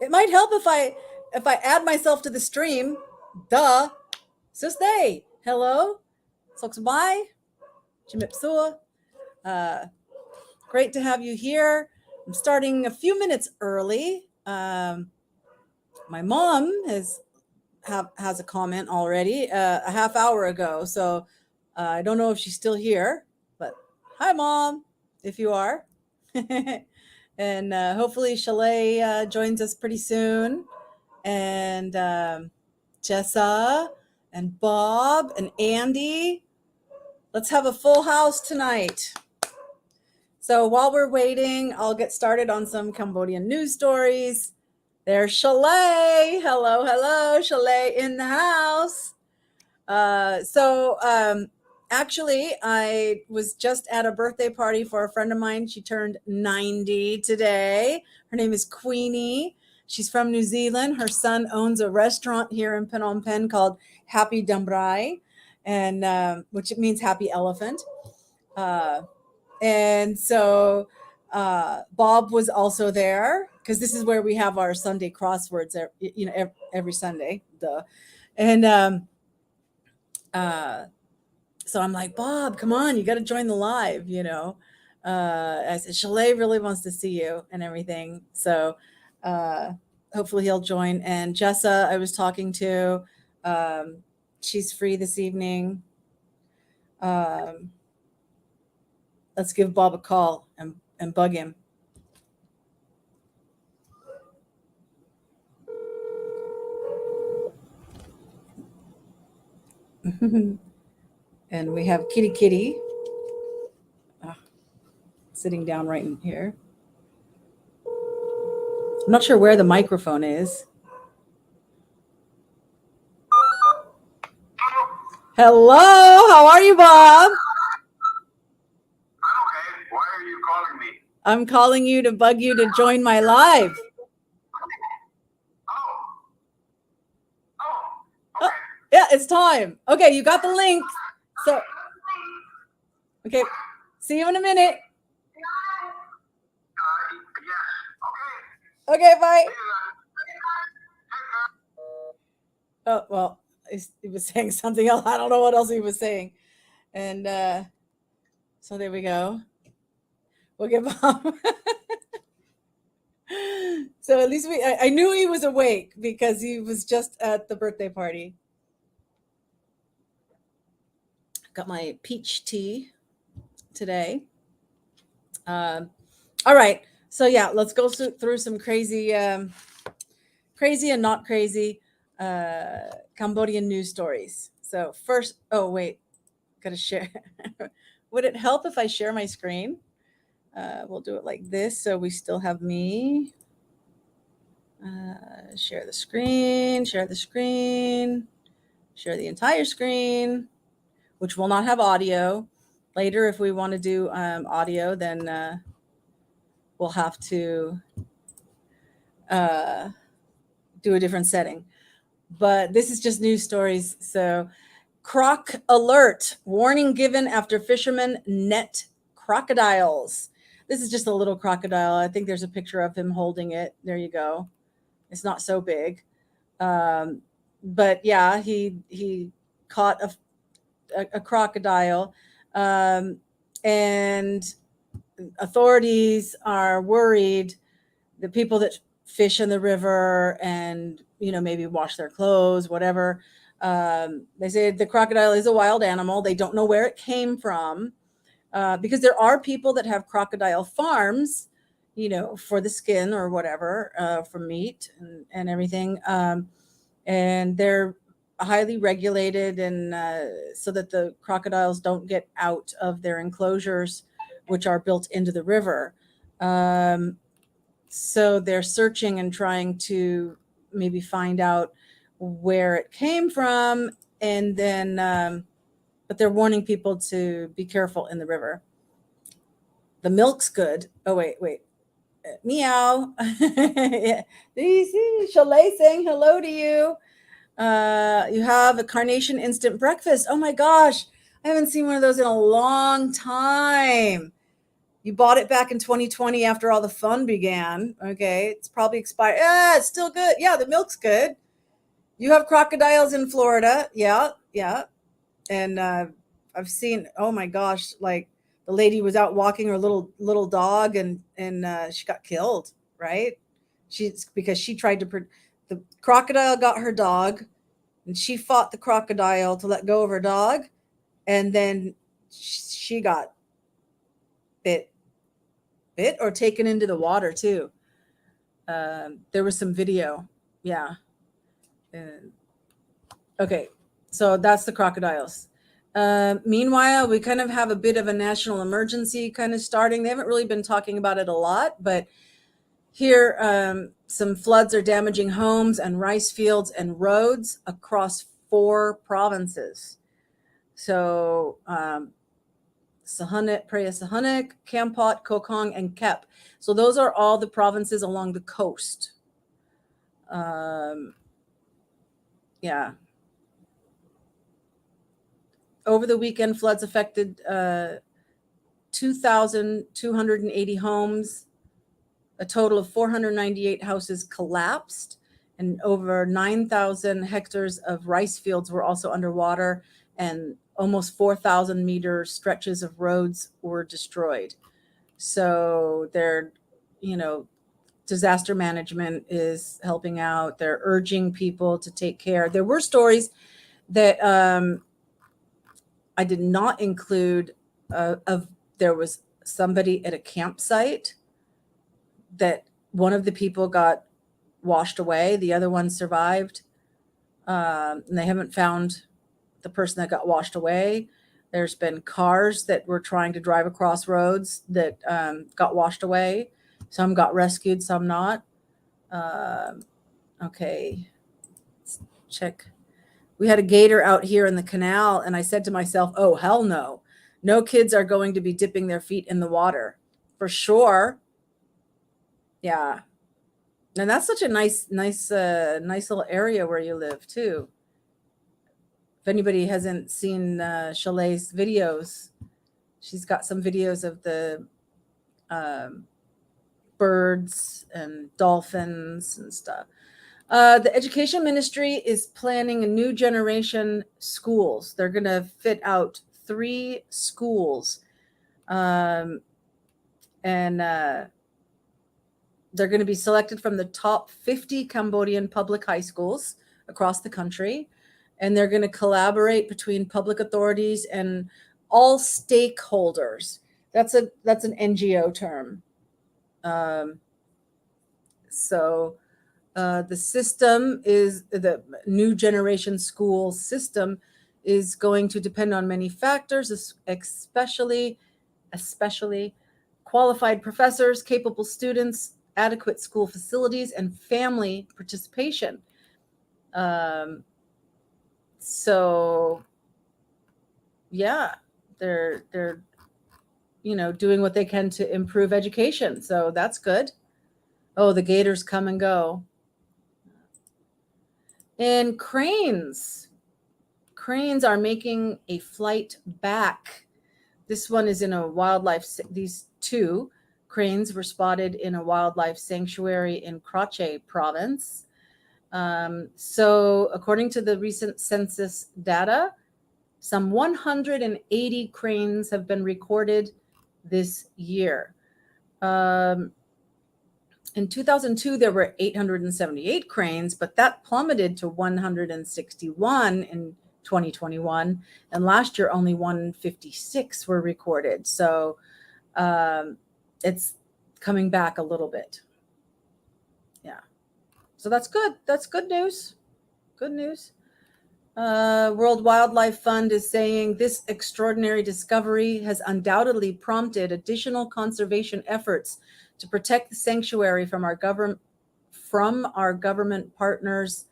It might help if I add myself to the stream. Duh. Susday. Hello. Soksbai. Chimipsua. Uh, Great to have you here. I'm starting a few minutes early. My mom has a comment already a half hour ago, so I don't know if she's still here. But hi, Mom, if you are. And hopefully Chalet joins us pretty soon. And Jessa and Bob and Andy. Let's have a full house tonight. So while we're waiting, I'll get started on some Cambodian news stories. There's Chalet. Hello, hello, Chalet in the house. Actually, I was just at a birthday party for a friend of mine. She turned 90 today. Her name is Queenie. She's from New Zealand. Her son owns a restaurant here in Phnom Penh called Happy Dumbrai, and which means happy elephant. And so Bob was also there because this is where we have our Sunday crosswords, every Sunday. Duh. And so I'm like, Bob, come on, you got to join the live, I said, Chalet really wants to see you and everything. So hopefully he'll join. And Jessa, I was talking to, she's free this evening. Let's give Bob a call and bug him. And we have Kitty sitting down right in here. I'm not sure where the microphone is. Hello, how are you, Bob? I'm okay. Why are you calling me? I'm calling you to bug you to join my live. Okay. Yeah, it's time. Okay, you got the link. So, okay, see you in a minute. Yes. Okay, bye. Oh, well, he was saying something else. I don't know what else he was saying. And so there we go. We'll give Bob. So at least I knew he was awake because he was just at the birthday party. Got my peach tea today. All right. So yeah, let's go through some crazy and not crazy Cambodian news stories. So first, oh wait, gotta share. Would it help if I share my screen? We'll do it like this, so we still have me. Share the screen, share the entire screen, which will not have audio. Later, if we want to do audio, then we'll have to do a different setting. But this is just news stories. So, croc alert, warning given after fishermen net crocodiles. This is just a little crocodile. I think there's a picture of him holding it. There you go. It's not so big. But yeah, he caught a crocodile. And authorities are worried the people that fish in the river and, maybe wash their clothes, whatever. They say the crocodile is a wild animal. They don't know where it came from because there are people that have crocodile farms, for the skin or whatever, for meat and everything. And they're highly regulated and so that the crocodiles don't get out of their enclosures, which are built into the river. So they're searching and trying to maybe find out where it came from. And then, but they're warning people to be careful in the river. The milk's good. Oh, wait. Meow. Yeah. Do you see Chalet saying hello to you? You have a carnation instant breakfast. Oh my gosh. I haven't seen one of those in a long time. You bought it back in 2020 after all the fun began. Okay. It's probably expired. It's still good. Yeah, the milk's good. You have crocodiles in Florida. Yeah. Yeah. And I've seen, oh my gosh, like the lady was out walking her little dog and she got killed, right? She's because she tried to the crocodile got her dog and she fought the crocodile to let go of her dog, and then she got bit or taken into the water too. There was some video. Yeah. Okay. So that's the crocodiles. Meanwhile, we kind of have a bit of a national emergency kind of starting. They haven't really been talking about it a lot, but here, some floods are damaging homes and rice fields and roads across 4 provinces. So, Sahunuk, Preah Sahunuk, Kampot, Kokong, and Kep. So those are all the provinces along the coast. Yeah. Over the weekend, floods affected 2,280 homes. A total of 498 houses collapsed, and over 9,000 hectares of rice fields were also underwater, and almost 4,000 meter stretches of roads were destroyed. So they're, disaster management is helping out. They're urging people to take care. There were stories that I did not include of there was somebody at a campsite that one of the people got washed away. The other one survived. And they haven't found the person that got washed away. There's been cars that were trying to drive across roads that got washed away. Some got rescued, some not. Okay. Let's check. We had a gator out here in the canal, and I said to myself, oh, hell no. No kids are going to be dipping their feet in the water. For sure. Yeah. And that's such a nice little area where you live too. If anybody hasn't seen Chalet's videos, she's got some videos of the birds and dolphins and stuff. The education ministry is planning a new generation schools. They're going to fit out 3 schools. And they're going to be selected from the top 50 Cambodian public high schools across the country. And they're going to collaborate between public authorities and all stakeholders. That's an NGO term. The system is the new generation school system is going to depend on many factors, especially qualified professors, capable students, adequate school facilities, and family participation. They're doing what they can to improve education. So that's good. Oh, the gators come and go. And cranes are making a flight back. This one is in a wildlife. These 2 cranes were spotted in a wildlife sanctuary in Krache province. So according to the recent census data, some 180 cranes have been recorded this year. In 2002, there were 878 cranes, but that plummeted to 161 in 2021. And last year, only 156 were recorded. So it's coming back a little bit. Yeah. So that's good. That's good news. Good news. World Wildlife Fund is saying this extraordinary discovery has undoubtedly prompted additional conservation efforts to protect the sanctuary from our government partners,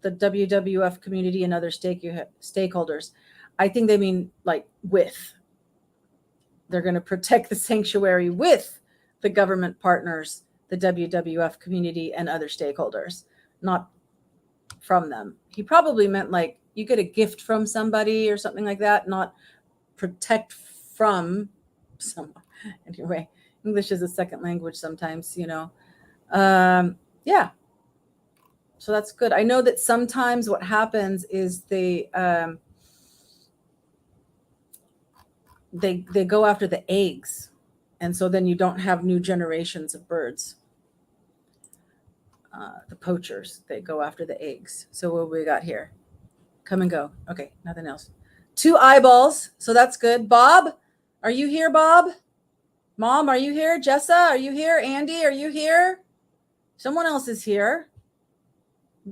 the WWF community, and other stakeholders. I think they mean like with. They're going to protect the sanctuary with the government partners, the WWF community, and other stakeholders, not from them. He probably meant like you get a gift from somebody or something like that, not protect from someone. Anyway, English is a second language sometimes, yeah. So that's good. I know that sometimes what happens is they go after the eggs, and so then you don't have new generations of birds. The poachers, they go after the eggs. So what we got here? Come and go. Okay, nothing else. 2 eyeballs, so that's good. Bob, are you here, Bob? Mom, are you here? Jessa, are you here? Andy, are you here? Someone else is here.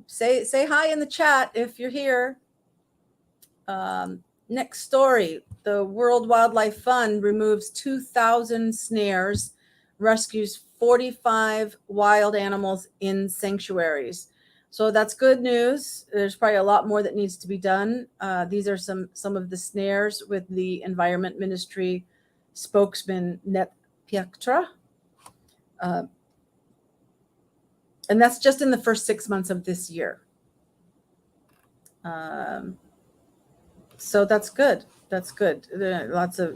Say hi in the chat if you're here. Next story. The World Wildlife Fund removes 2,000 snares, rescues 45 wild animals in sanctuaries. So that's good news. There's probably a lot more that needs to be done. These are some of the snares with the Environment Ministry spokesman, Net Piaktra. And that's just in the first 6 months of this year. So that's good. That's good. Lots of,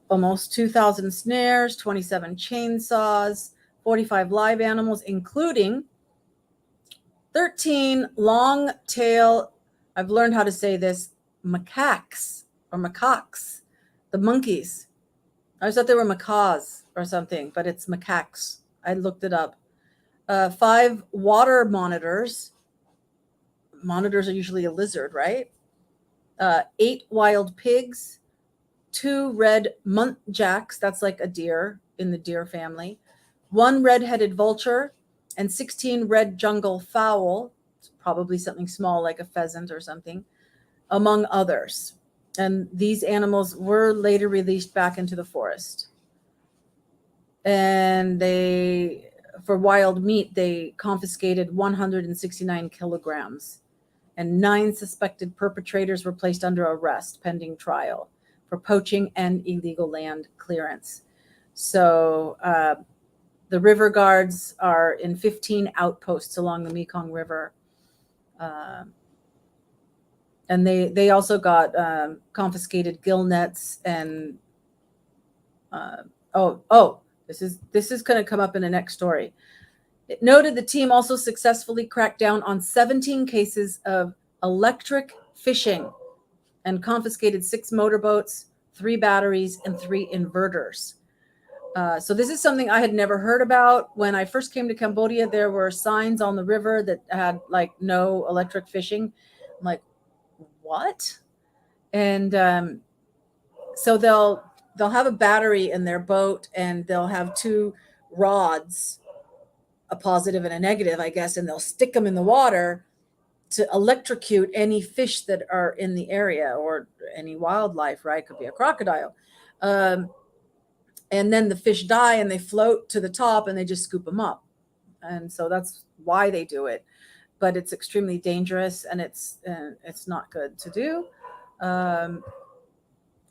almost 2,000 snares, 27 chainsaws, 45 live animals, including 13 long-tail, I've learned how to say this, macaques, the monkeys. I thought they were macaws or something, but it's macaques. I looked it up. 5 water monitors. Monitors are usually a lizard, right? 8 wild pigs, 2 red muntjacs, that's like a deer in the deer family, 1 red-headed vulture, and 16 red jungle fowl, probably something small like a pheasant or something, among others. And these animals were later released back into the forest. And for wild meat, they confiscated 169 kilograms. And 9 suspected perpetrators were placed under arrest pending trial for poaching and illegal land clearance. So the river guards are in 15 outposts along the Mekong River. And they also got confiscated gill nets and this is going to come up in the next story. It noted the team also successfully cracked down on 17 cases of electric fishing and confiscated 6 motorboats, 3 batteries, and 3 inverters. So this is something I had never heard about. When I first came to Cambodia, there were signs on the river that had like no electric fishing. I'm like, what? And so they'll have a battery in their boat, and they'll have 2 rods, a positive and a negative, I guess, and they'll stick them in the water to electrocute any fish that are in the area or any wildlife, right? Could be a crocodile. And then the fish die and they float to the top and they just scoop them up. And so that's why they do it. But it's extremely dangerous and it's not good to do.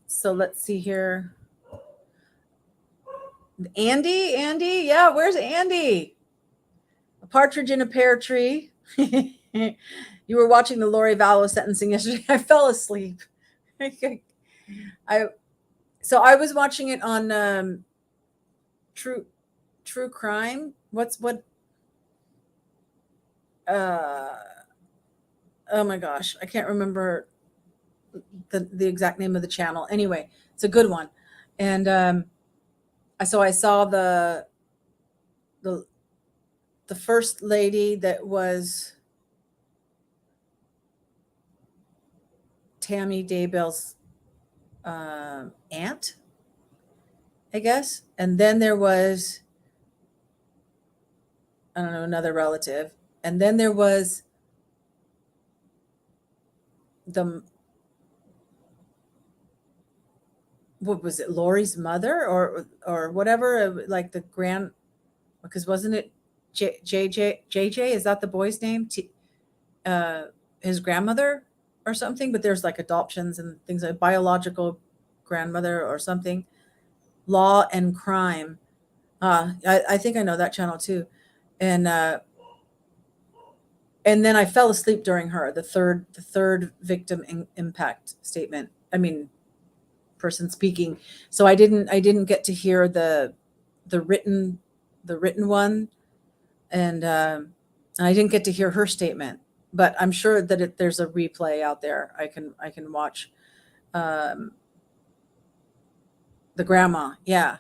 So let's see here. Andy? Yeah, where's Andy? A partridge in a pear tree. You were watching the Lori Vallow sentencing yesterday. I fell asleep. So I was watching it on True Crime. Oh my gosh, I can't remember the exact name of the channel. Anyway, it's a good one. And so I saw the first lady that was Tammy Daybell's aunt, I guess. And then there was, I don't know, another relative. And then there was what was it, Lori's mother or whatever, like the grand, because wasn't it JJ? Is that the boy's name? His grandmother or something, but there's like adoptions and things like biological grandmother or something. Law and Crime. I think I know that channel too. And then I fell asleep during the third victim impact statement. I mean, person speaking. So I didn't get to hear the written one, and I didn't get to hear her statement. But I'm sure that there's a replay out there. I can watch. Um, the grandma, yeah.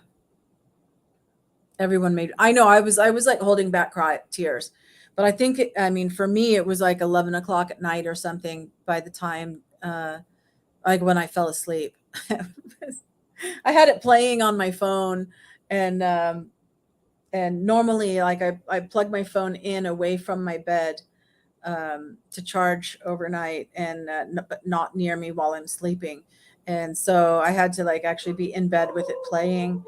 Everyone made. I know. I was like holding back tears, but I think I mean, for me, it was like 11 o'clock at night or something by the time, like when I fell asleep. I had it playing on my phone, and normally, like I plug my phone in away from my bed to charge overnight, and but not near me while I'm sleeping. And so I had to like actually be in bed with it playing,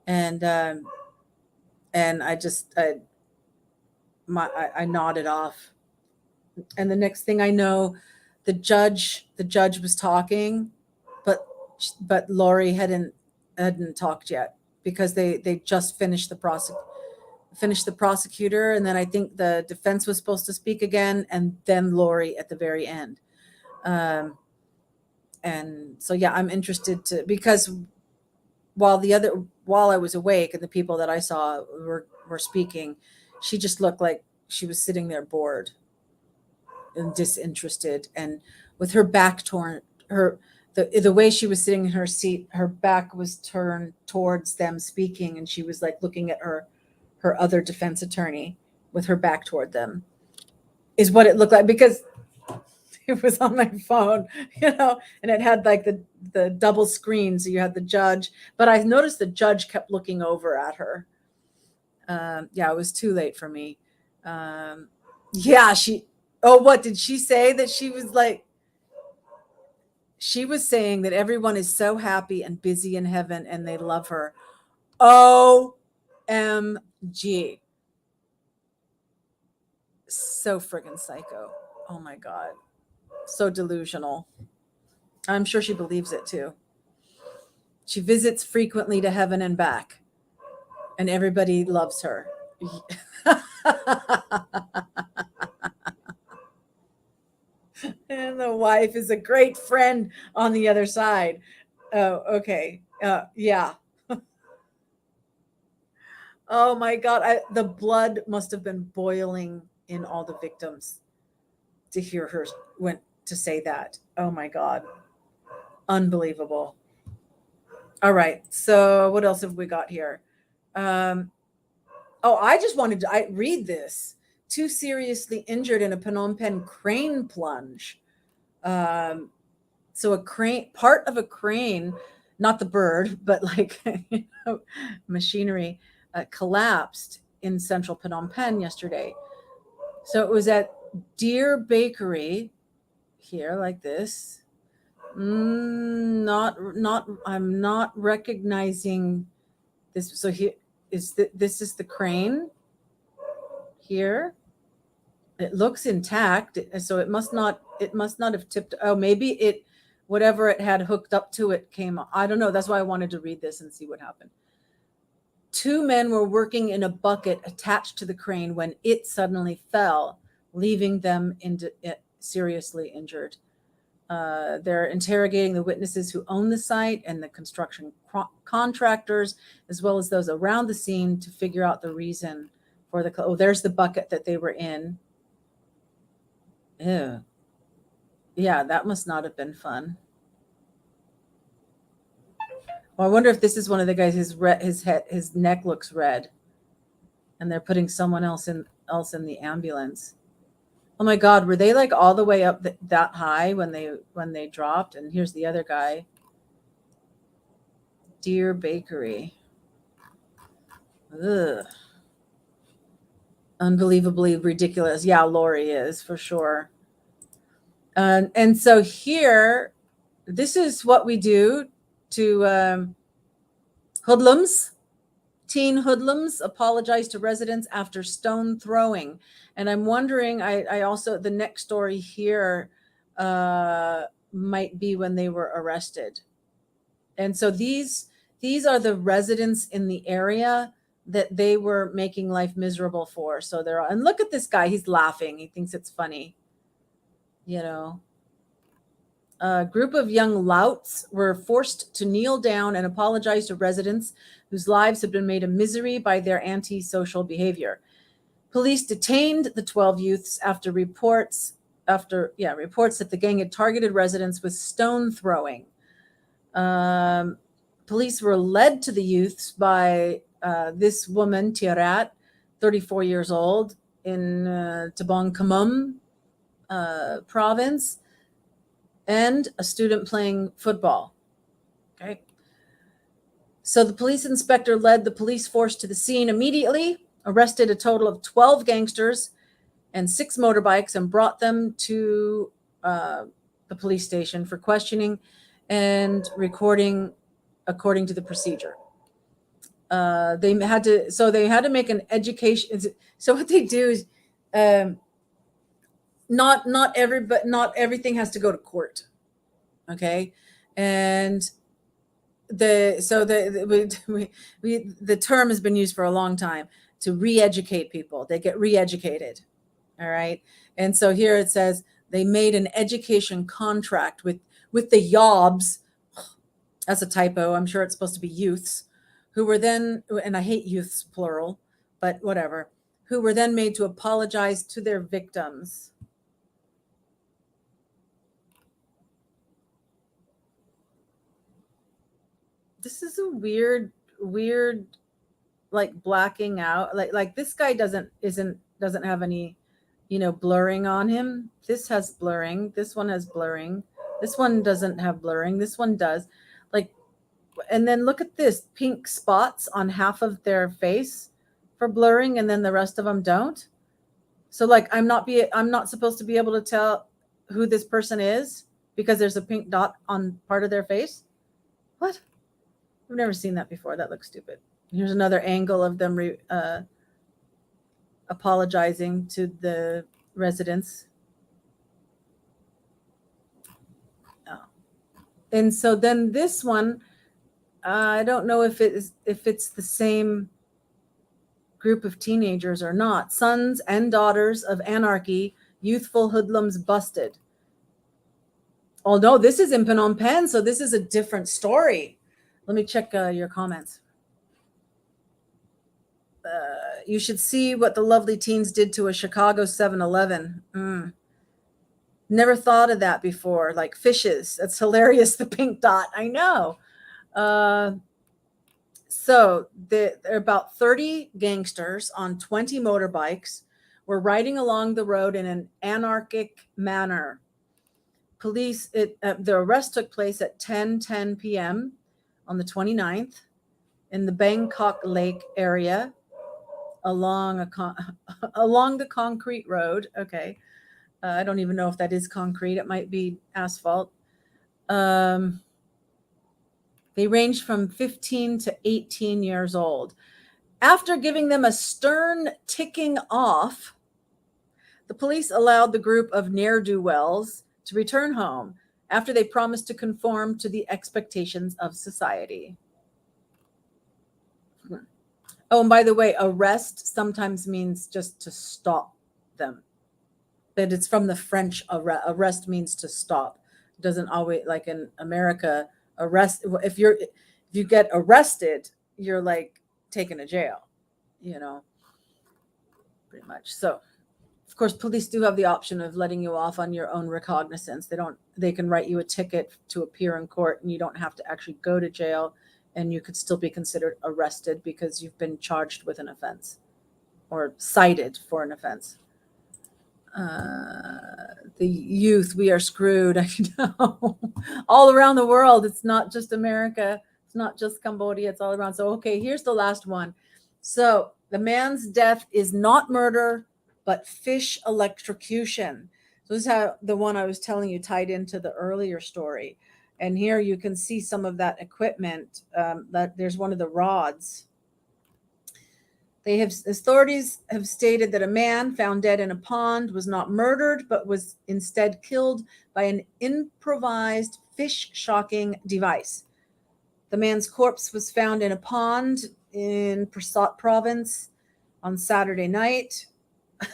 and I just I nodded off. And the next thing I know, the judge was talking, but Lori hadn't talked yet, because they just finished the prosecutor, and then I think the defense was supposed to speak again, and then Lori at the very end. And so yeah, I'm interested to, because while I was awake and the people that I saw were speaking, she just looked like she was sitting there bored and disinterested, and with her back torn, the way she was sitting in her seat, her back was turned towards them speaking, and she was like looking at her other defense attorney with her back toward them, is what it looked like, because it was on my phone, and it had like the double screen. So you had the judge, but I noticed the judge kept looking over at her. Yeah, it was too late for me. Yeah, what did she say? That she was like, she was saying that everyone is so happy and busy in heaven and they love her. OMG. So friggin' psycho. Oh my God. So delusional. I'm sure she believes it too. She visits frequently to heaven and back, and everybody loves her. And the wife is a great friend on the other side. Oh, okay. Yeah. Oh my God. The blood must have been boiling in all the victims to hear her went to say that. Oh my God. Unbelievable. All right. So what else have we got here? I just wanted to read this. 2 seriously injured in a Phnom Penh crane plunge. So a crane, part of a crane, not the bird, but like machinery, collapsed in central Phnom Penh yesterday. So it was at Deer Bakery here, like this. I'm not recognizing this. So here this is the crane here. It looks intact, so it must not have tipped. Oh, maybe whatever it had hooked up to it came. I don't know. That's why I wanted to read this and see what happened. 2 men were working in a bucket attached to the crane when it suddenly fell, leaving them seriously injured. They're interrogating the witnesses who own the site and the construction contractors, as well as those around the scene, to figure out the reason for there's the bucket that they were in. Ew. Yeah, that must not have been fun. Well, I wonder if this is one of the guys. His neck looks red, and they're putting someone else in the ambulance. Oh my God, were they like all the way up that high when they dropped? And here's the other guy. Deer Bakery. Ugh. Unbelievably ridiculous. Yeah, Lori is for sure. And so here, this is what we do to hoodlums. Teen hoodlums apologize to residents after stone throwing. And I'm wondering, I also, the next story here might be when they were arrested. And so these are the residents in the area that they were making life miserable for. So and look at this guy, he's laughing. He thinks it's funny, A group of young louts were forced to kneel down and apologize to residents whose lives had been made a misery by their antisocial behavior. Police detained the 12 youths after reports that the gang had targeted residents with stone throwing. Police were led to the youths by this woman, Tiarat, 34 years old, in Tabong Kamum province, and a student playing football. Okay. So the police inspector led the police force to the scene immediately, arrested a total of 12 gangsters and 6 motorbikes, and brought them to the police station for questioning and recording according to the procedure. They had to make an education. So what they do is, not everything has to go to court. Okay. And the term has been used for a long time, to re-educate people. They get re-educated. All right. And so here it says they made an education contract with the yobs. That's a typo. I'm sure it's supposed to be youths, who were then, and I hate youths plural, but whatever, who were then made to apologize to their victims. This is a weird, like blacking out. Like this guy doesn't have any, blurring on him. This has blurring. This one has blurring. This one doesn't have blurring. This one does. Like, and then look at this, pink spots on half of their face for blurring, and then the rest of them don't. So like, I'm not supposed to be able to tell who this person is because there's a pink dot on part of their face. What? I've never seen that before. That looks stupid. Here's another angle of them apologizing to the residents. Oh. And so then this one, I don't know if it's the same group of teenagers or not. Sons and daughters of anarchy, youthful hoodlums busted. Oh no, this is in Phnom Penh, so this is a different story. Let me check your comments. You should see what the lovely teens did to a Chicago 7-Eleven. Never thought of that before. Like fishes. That's hilarious. The pink dot. I know. So there are about 30 gangsters on 20 motorbikes were riding along the road in an anarchic manner. The arrest took place at 10:10 p.m. on the 29th in the Bangkok Lake area along the concrete road. Okay. I don't even know if that is concrete. It might be asphalt. They ranged from 15 to 18 years old. After giving them a stern ticking off, the police allowed the group of ne'er-do-wells to return home after they promised to conform to the expectations of society. Oh, and by the way, arrest sometimes means just to stop them. But it's from the French, arrest means to stop. It doesn't always, like in America, arrest, if you get arrested, you're like taken to jail, pretty much. So of course, police do have the option of letting you off on your own recognizance. They can write you a ticket to appear in court, and you don't have to actually go to jail, and you could still be considered arrested because you've been charged with an offense or cited for an offense. The youth, we are screwed. I know. All around the world. It's not just America. It's not just Cambodia. It's all around. So, okay, here's the last one. So the man's death is not murder, but fish electrocution. So this is how the one I was telling you tied into the earlier story. And here you can see some of that equipment. That there's one of the rods. Authorities have stated that a man found dead in a pond was not murdered, but was instead killed by an improvised fish shocking device. The man's corpse was found in a pond in Prasat province on Saturday night.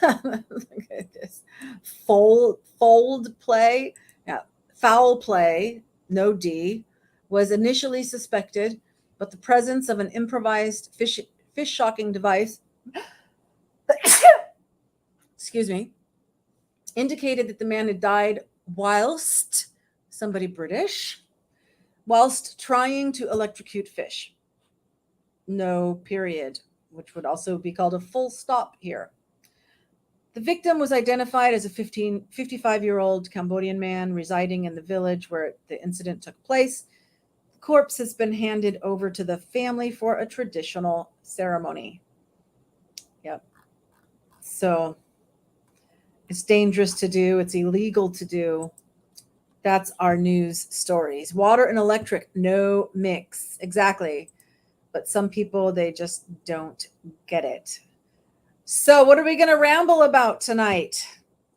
Look at this fold play. Now, foul play, no D, was initially suspected, but the presence of an improvised fish shocking device, excuse me, indicated that the man had died whilst, somebody British, whilst trying to electrocute fish. No period, which would also be called a full stop here. The victim was identified as a 55-year-old Cambodian man residing in the village where the incident took place. The corpse has been handed over to the family for a traditional ceremony. Yep. So it's dangerous to do. It's illegal to do. That's our news stories. Water and electric, no mix. Exactly. But some people, they just don't get it. So what are we going to ramble about tonight?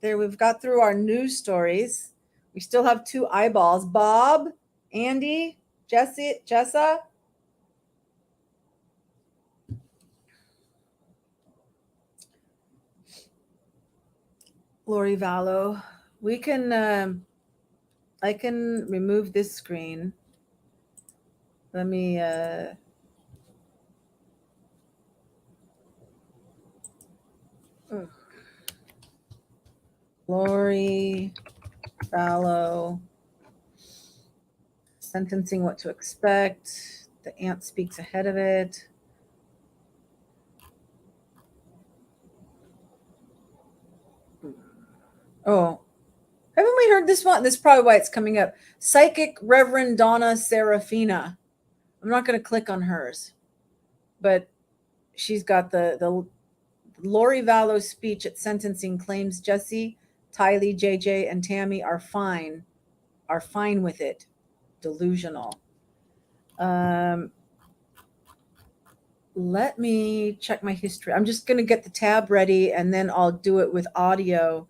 There, we've got through our news stories. We still have 2 eyeballs. Bob, Andy, Jessa. Lori Vallow. We can, I can remove this screen. Let me, Lori Vallow. Sentencing, what to expect. The ant speaks ahead of it. Oh, haven't we heard this one? This is probably why it's coming up. Psychic Reverend Donna Serafina. I'm not going to click on hers, but she's got the Lori Vallow speech at sentencing claims Jesse, Tylee, JJ, and Tammy are fine with it. Delusional. Let me check my history. I'm just going to get the tab ready and then I'll do it with audio.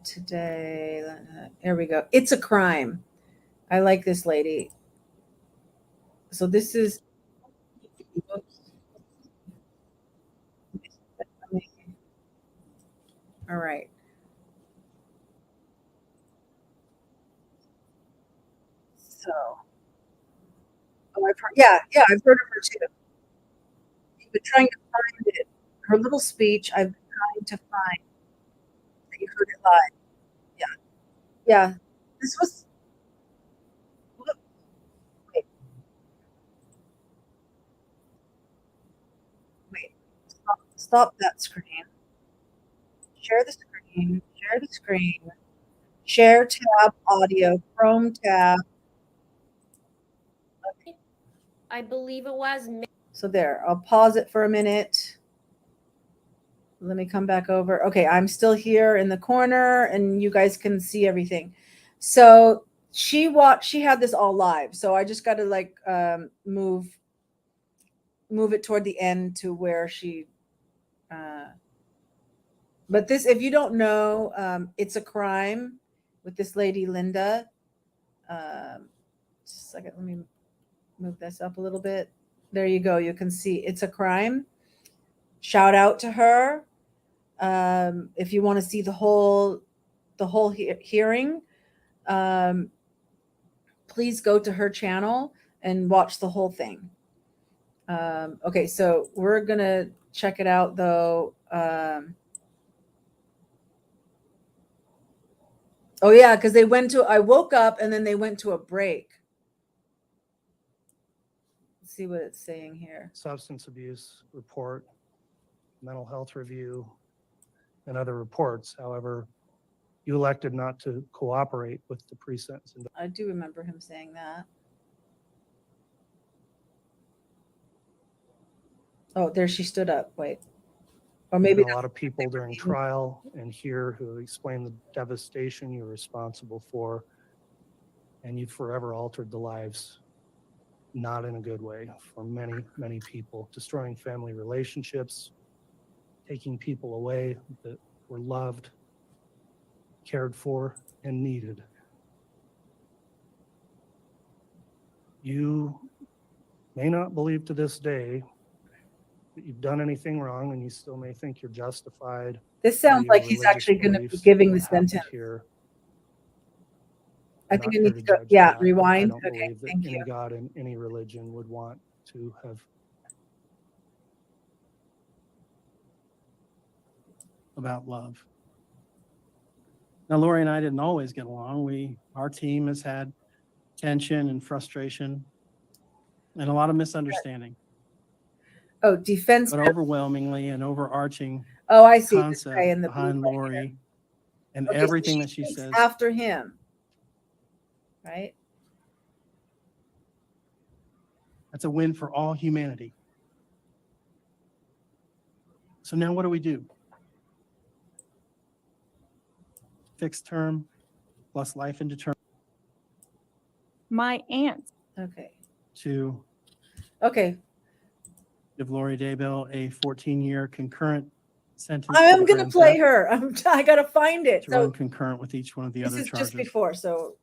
Today, here we go. It's a crime. I like this lady. So this is, all right. So, I've heard, yeah, I've heard of her too. I've been trying to find it. Her little speech, I've been trying to find that you heard it live. Yeah, yeah. This was, wait, wait. Stop that screen. Share the screen. Share the screen. Share tab audio. Chrome tab. I believe it was. So there, I'll pause it for a minute. Let me come back over. Okay, I'm still here in the corner and you guys can see everything. So she had this all live. So I just got to like move it toward the end to where she but this, if you don't know, It's a Crime with this lady Linda. Just a second, let me move this up a little bit. There you go. You can see It's a Crime. Shout out to her. If you want to see the whole hearing, please go to her channel and watch the whole thing. Okay, so we're gonna check it out though. Oh yeah, because I woke up and then they went to a break. Let's see what it's saying here. Substance abuse report, mental health review, and other reports. However, you elected not to cooperate with the pre-sentence. I do remember him saying that. Oh, there she stood up. Wait. Or maybe a lot of people during trial and here who explain the devastation you're responsible for, and you've forever altered the lives, not in a good way, for many, many people, destroying family relationships, taking people away that were loved, cared for, and needed. You may not believe to this day that you've done anything wrong, and you still may think you're justified. This by sounds your like he's religious actually going to be beliefs, giving what the happened sentence. here. I I'm think not I here need to to go. judge Yeah, that, but I rewind. don't Okay, believe that thank any you. God in any religion would want to have about love. Now, Lori and I didn't always get along. Our team has had tension and frustration and a lot of misunderstanding, Oh, defense. but overwhelmingly an overarching Oh, I see. This guy concept in the behind blue right here. Lori and Okay, so everything that she speaks says. after him, right? That's a win for all humanity. So now what do? Fixed term plus life indeterminate My aunt. Okay. to Okay. give Lori Daybell a 14-year concurrent sentence. I for am the going to grand play theft her. I got to find it. to run So concurrent with each one of the this other is just charges. before. So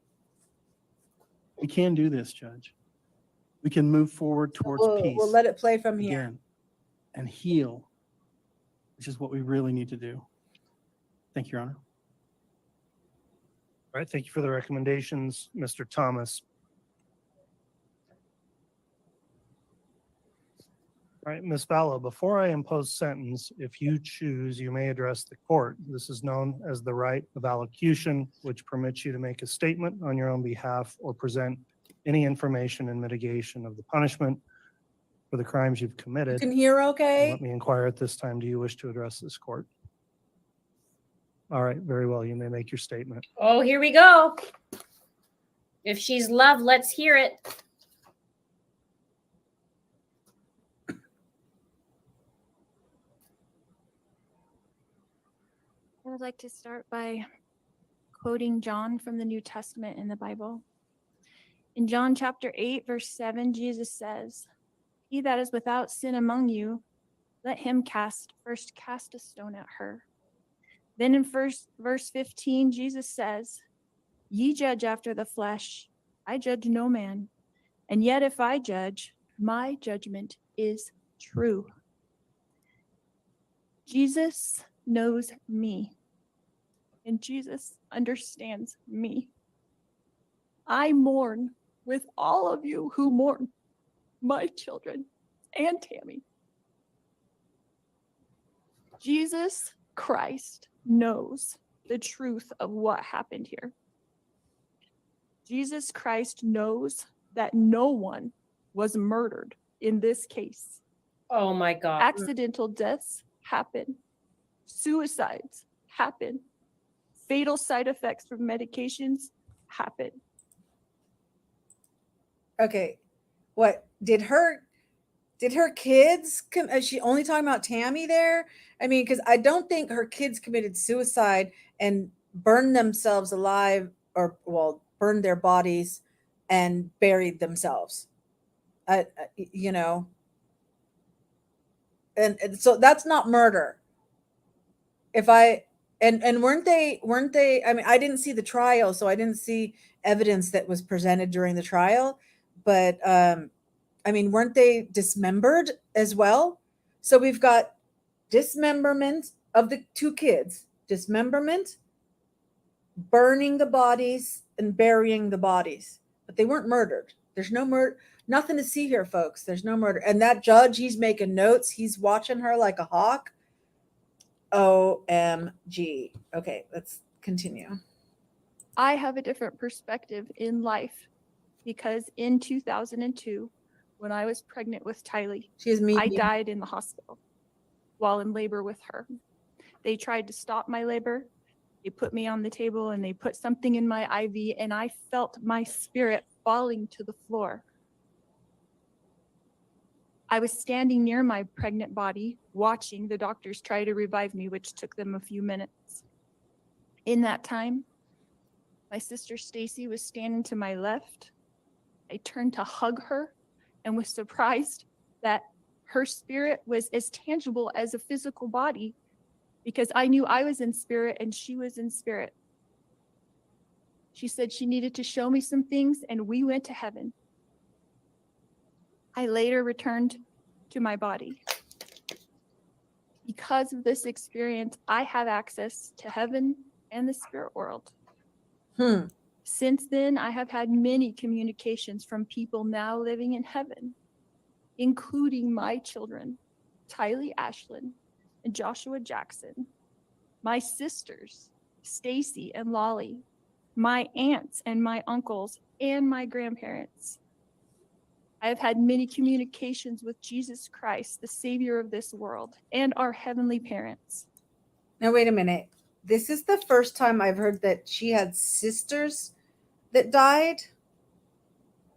We can do this, Judge. We can move forward towards peace we'll let it play from here. again and heal, which is what we really need to do. Thank you, Your Honor. All right, thank you for the recommendations, Mr. Thomas. All right, Ms. Vallow, before I impose sentence, if you choose, you may address the court. This is known as the right of allocution, which permits you to make a statement on your own behalf or present any information in mitigation of the punishment for the crimes you've You committed. can hear And okay? let me inquire at this time, do you wish to address this court? All right, very well, you may make your statement. Oh, here we go. If she's love, let's hear it. I would like to start by quoting John from the New Testament in the Bible. In John chapter 8, verse 7, Jesus says, "He that is without sin among you, let him first cast a stone at her." Then in verse 15, Jesus says, "Ye judge after the flesh, I judge no man. And yet if I judge, my judgment is true." Jesus knows me, and Jesus understands me. I mourn with all of you who mourn my children and Tammy. Jesus Christ knows the truth of what happened here. Jesus Christ knows that no one was murdered in this case. Oh my God. Accidental deaths happen. Suicides happen. Fatal side effects from medications happen. Okay. What did her kids come? Is she only talking about Tammy there? I mean, because I don't think her kids committed suicide and burned themselves alive, or burned their bodies and buried themselves. You know, and so that's not murder. If I and weren't they? I mean, I didn't see the trial, so I didn't see evidence that was presented during the trial, but I mean, weren't they dismembered as well? So we've got dismemberment of the two kids, dismemberment, burning the bodies, and burying the bodies, but they weren't murdered. There's no murder, nothing to see here, folks. There's no murder. And that judge, he's making notes. He's watching her like a hawk. OMG. Okay, let's continue. I have a different perspective in life because in 2002, when I was pregnant with Tylee, She is me. I died in the hospital while in labor with her. They tried to stop my labor. They put me on the table and they put something in my IV, and I felt my spirit falling to the floor. I was standing near my pregnant body, watching the doctors try to revive me, which took them a few minutes. In that time, my sister Stacy was standing to my left. I turned to hug her and was surprised that her spirit was as tangible as a physical body, because I knew I was in spirit and she was in spirit. She said she needed to show me some things, and we went to heaven. I later returned to my body. Because of this experience, I have access to heaven and the spirit world. Since then, I have had many communications from people now living in heaven, including my children, Tylee Ashlyn and Joshua Jackson, my sisters, Stacy and Lolly, my aunts and my uncles, and my grandparents. I have had many communications with Jesus Christ, the Savior of this world, and our heavenly parents. Now, wait a minute. This is the first time I've heard that she had sisters that died,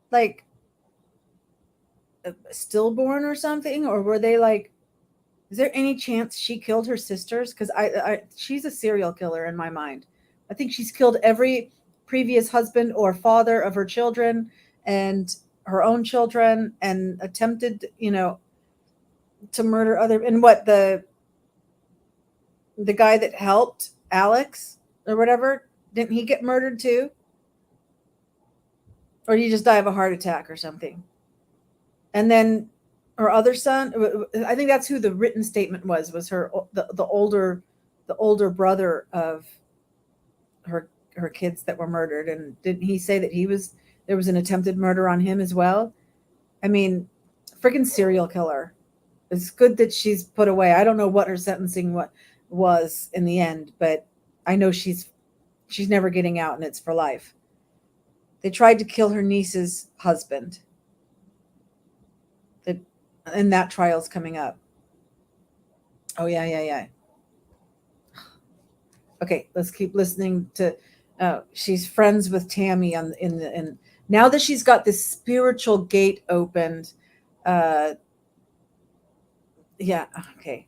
like stillborn or something, or were they like? Is there any chance she killed her sisters? Because she's a serial killer in my mind. I think she's killed every previous husband or father of her children and her own children, and attempted, to murder other. And what the guy that helped Alex or whatever, didn't he get murdered too? Or did he just die of a heart attack or something? And then her other son, I think that's who the written statement was her the older brother of her kids that were murdered. And didn't he say that there was an attempted murder on him as well? I mean, freaking serial killer. It's good that she's put away. I don't know what her sentencing was in the end, but I know she's never getting out, and it's for life. They tried to kill her niece's husband. And that trial's coming up. Oh, yeah. Okay, let's keep listening to. She's friends with Tammy in now that she's got this spiritual gate opened. Yeah. Okay.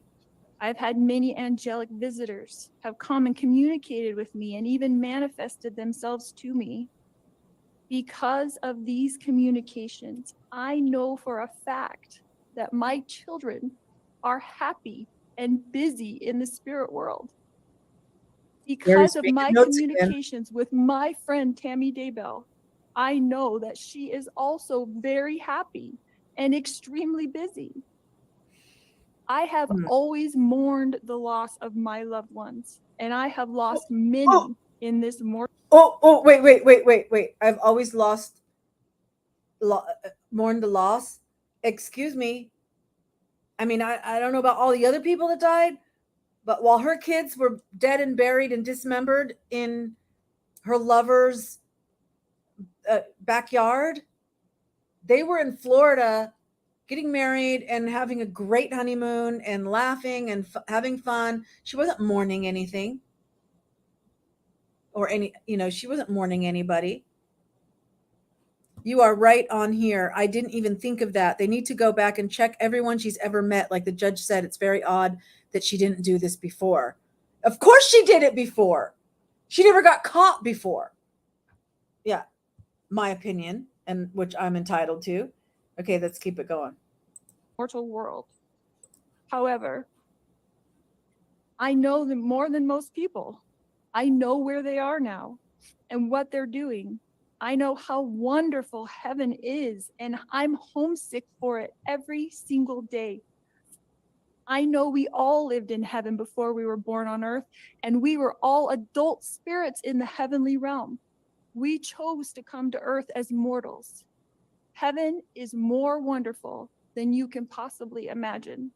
I've had many angelic visitors have come and communicated with me and even manifested themselves to me. Because of these communications, I know for a fact that my children are happy and busy in the spirit world. Because of my communications with my friend Tammy Daybell, I know that she is also very happy and extremely busy. I have always mourned the loss of my loved ones, and I have lost many in this mortal. Wait. I've always mourned the loss. Excuse me. I mean, I don't know about all the other people that died, but while her kids were dead and buried and dismembered in her lover's backyard, they were in Florida getting married and having a great honeymoon and laughing and having fun. She wasn't mourning anything or she wasn't mourning anybody. You are right on here. I didn't even think of that. They need to go back and check everyone she's ever met. Like the judge said, it's very odd that she didn't do this before. Of course she did it before. She never got caught before. Yeah, my opinion, and which I'm entitled to. Okay, let's keep it going. Mortal world. However, I know them more than most people. I know where they are now and what they're doing. I know how wonderful heaven is, and I'm homesick for it every single day. I know we all lived in heaven before we were born on earth, and we were all adult spirits in the heavenly realm. We chose to come to earth as mortals. Heaven is more wonderful than you can possibly imagine.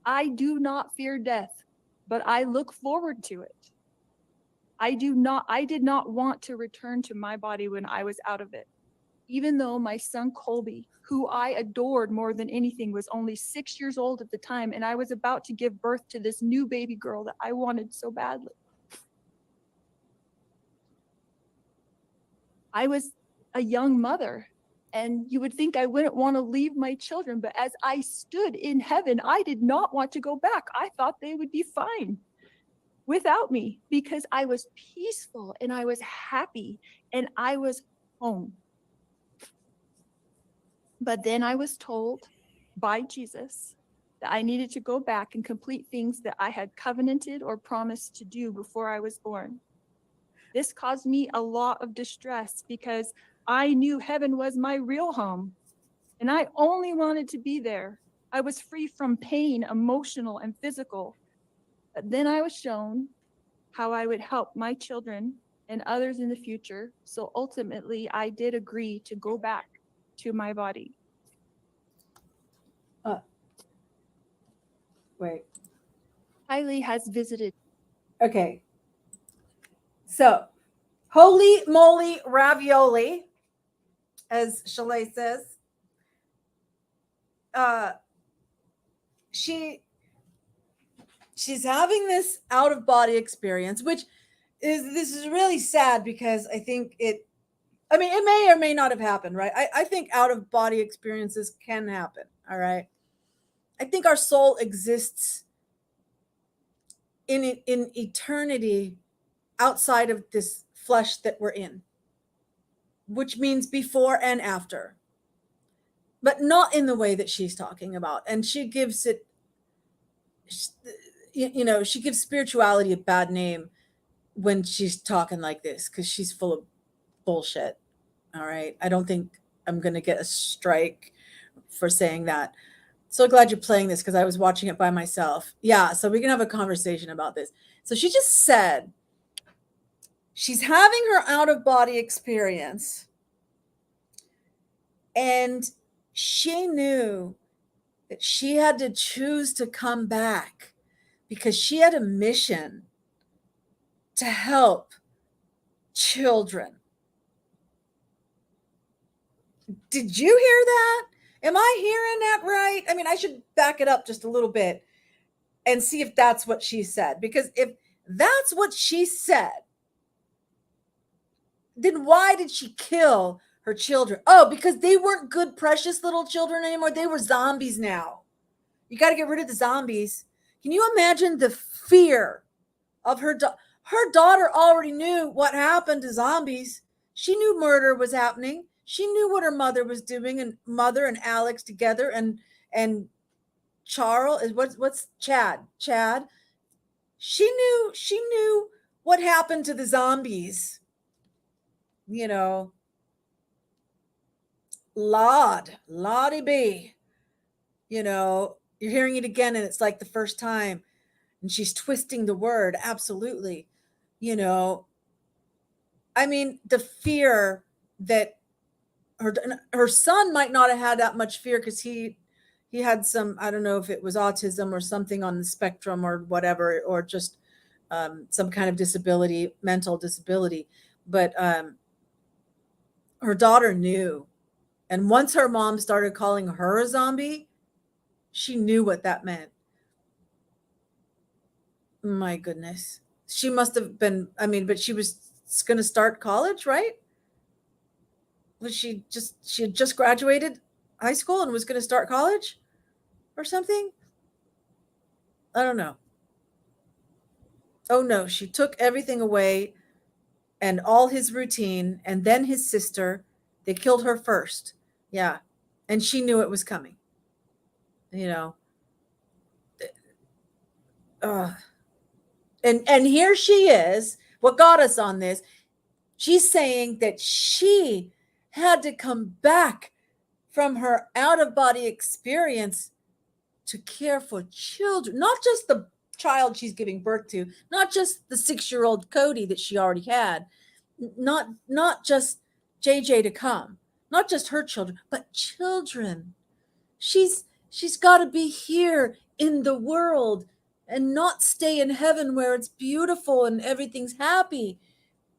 I do not fear death, but I look forward to it. I did not want to return to my body when I was out of it. Even though my son Colby, who I adored more than anything, was only 6 years old at the time, and I was about to give birth to this new baby girl that I wanted so badly. I was a young mother, and you would think I wouldn't want to leave my children, but as I stood in heaven, I did not want to go back. I thought they would be fine without me because I was peaceful and I was happy and I was home. But then I was told by Jesus that I needed to go back and complete things that I had covenanted or promised to do before I was born. This caused me a lot of distress because I knew heaven was my real home and I only wanted to be there. I was free from pain, emotional and physical. But then I was shown how I would help my children and others in the future. So ultimately, I did agree to go back to my body. Wait. Kylie has visited. Okay. So, holy moly ravioli, as Chalet says. She's having this out of body experience, which is really sad because I think it may or may not have happened, right? I think out of body experiences can happen. All right. I think our soul exists in eternity outside of this flesh that we're in, which means before and after, but not in the way that she's talking about. And she gives it, she gives spirituality a bad name when she's talking like this because she's full of bullshit. All right. I don't think I'm going to get a strike for saying that. So glad you're playing this because I was watching it by myself. Yeah. So we can have a conversation about this. So she just said she's having her out of body experience and she knew that she had to choose to come back because she had a mission to help children. Did you hear that? Am I hearing that right? I mean, I should back it up just a little bit and see if that's what she said. Because if that's what she said, then why did she kill her children? Oh, because they weren't good, precious little children anymore. They were zombies now. You got to get rid of the zombies. Can you imagine the fear of her daughter already knew what happened to zombies. She knew murder was happening. She knew what her mother was doing, and mother and Alex together, and Charles is what's Chad. She knew what happened to the zombies. Lottie B. You're hearing it again, and it's like the first time. And she's twisting the word. Absolutely. The fear that her son might not have had that much fear because he had some, I don't know if it was autism or something on the spectrum or whatever, or just some kind of disability, mental disability. But her daughter knew. And once her mom started calling her a zombie, she knew what that meant. My goodness. She must have been, but she was going to start college, right? She had just graduated high school and was going to start college or something? I don't know. Oh no, she took everything away and all his routine, and then his sister. They killed her first. Yeah. And she knew it was coming. And here she is. What got us on this? She's saying that she had to come back from her out-of-body experience to care for children, not just the child she's giving birth to, not just the 6-year-old Cody that she already had, not just JJ to come, not just her children, but children. She's got to be here in the world and not stay in heaven where it's beautiful and everything's happy.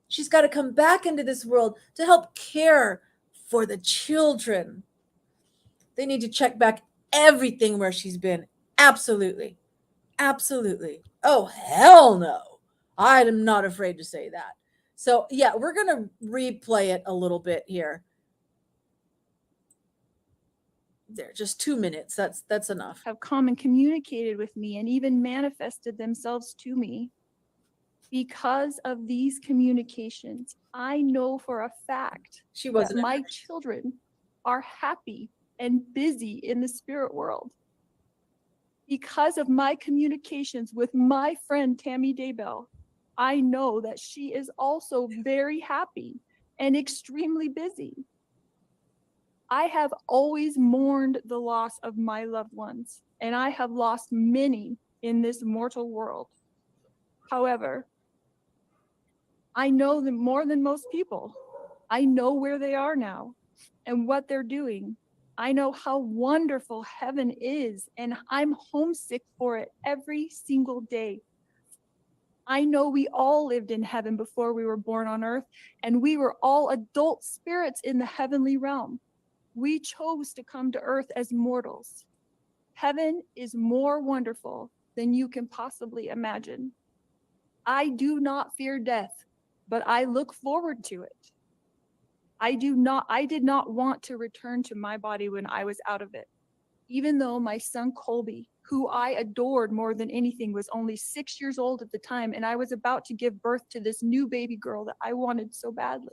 She's got to come back into this world to help care for the children. They need to check back everything where she's been. Absolutely. Absolutely. Oh, hell no. I am not afraid to say that. So, yeah, we're going to replay it a little bit here. There, just 2 minutes. That's enough. Have come and communicated with me and even manifested themselves to me. Because of these communications, I know for a fact that my children are happy and busy in the spirit world. Because of my communications with my friend Tammy Daybell, I know that she is also very happy and extremely busy. I have always mourned the loss of my loved ones, and I have lost many in this mortal world. However, I know them more than most people. I know where they are now and what they're doing. I know how wonderful heaven is, and I'm homesick for it every single day. I know we all lived in heaven before we were born on earth, and we were all adult spirits in the heavenly realm. We chose to come to earth as mortals. Heaven is more wonderful than you can possibly imagine. I do not fear death, but I look forward to it. I did not want to return to my body when I was out of it. Even though my son Colby, who I adored more than anything, was only 6 years old at the time, and I was about to give birth to this new baby girl that I wanted so badly.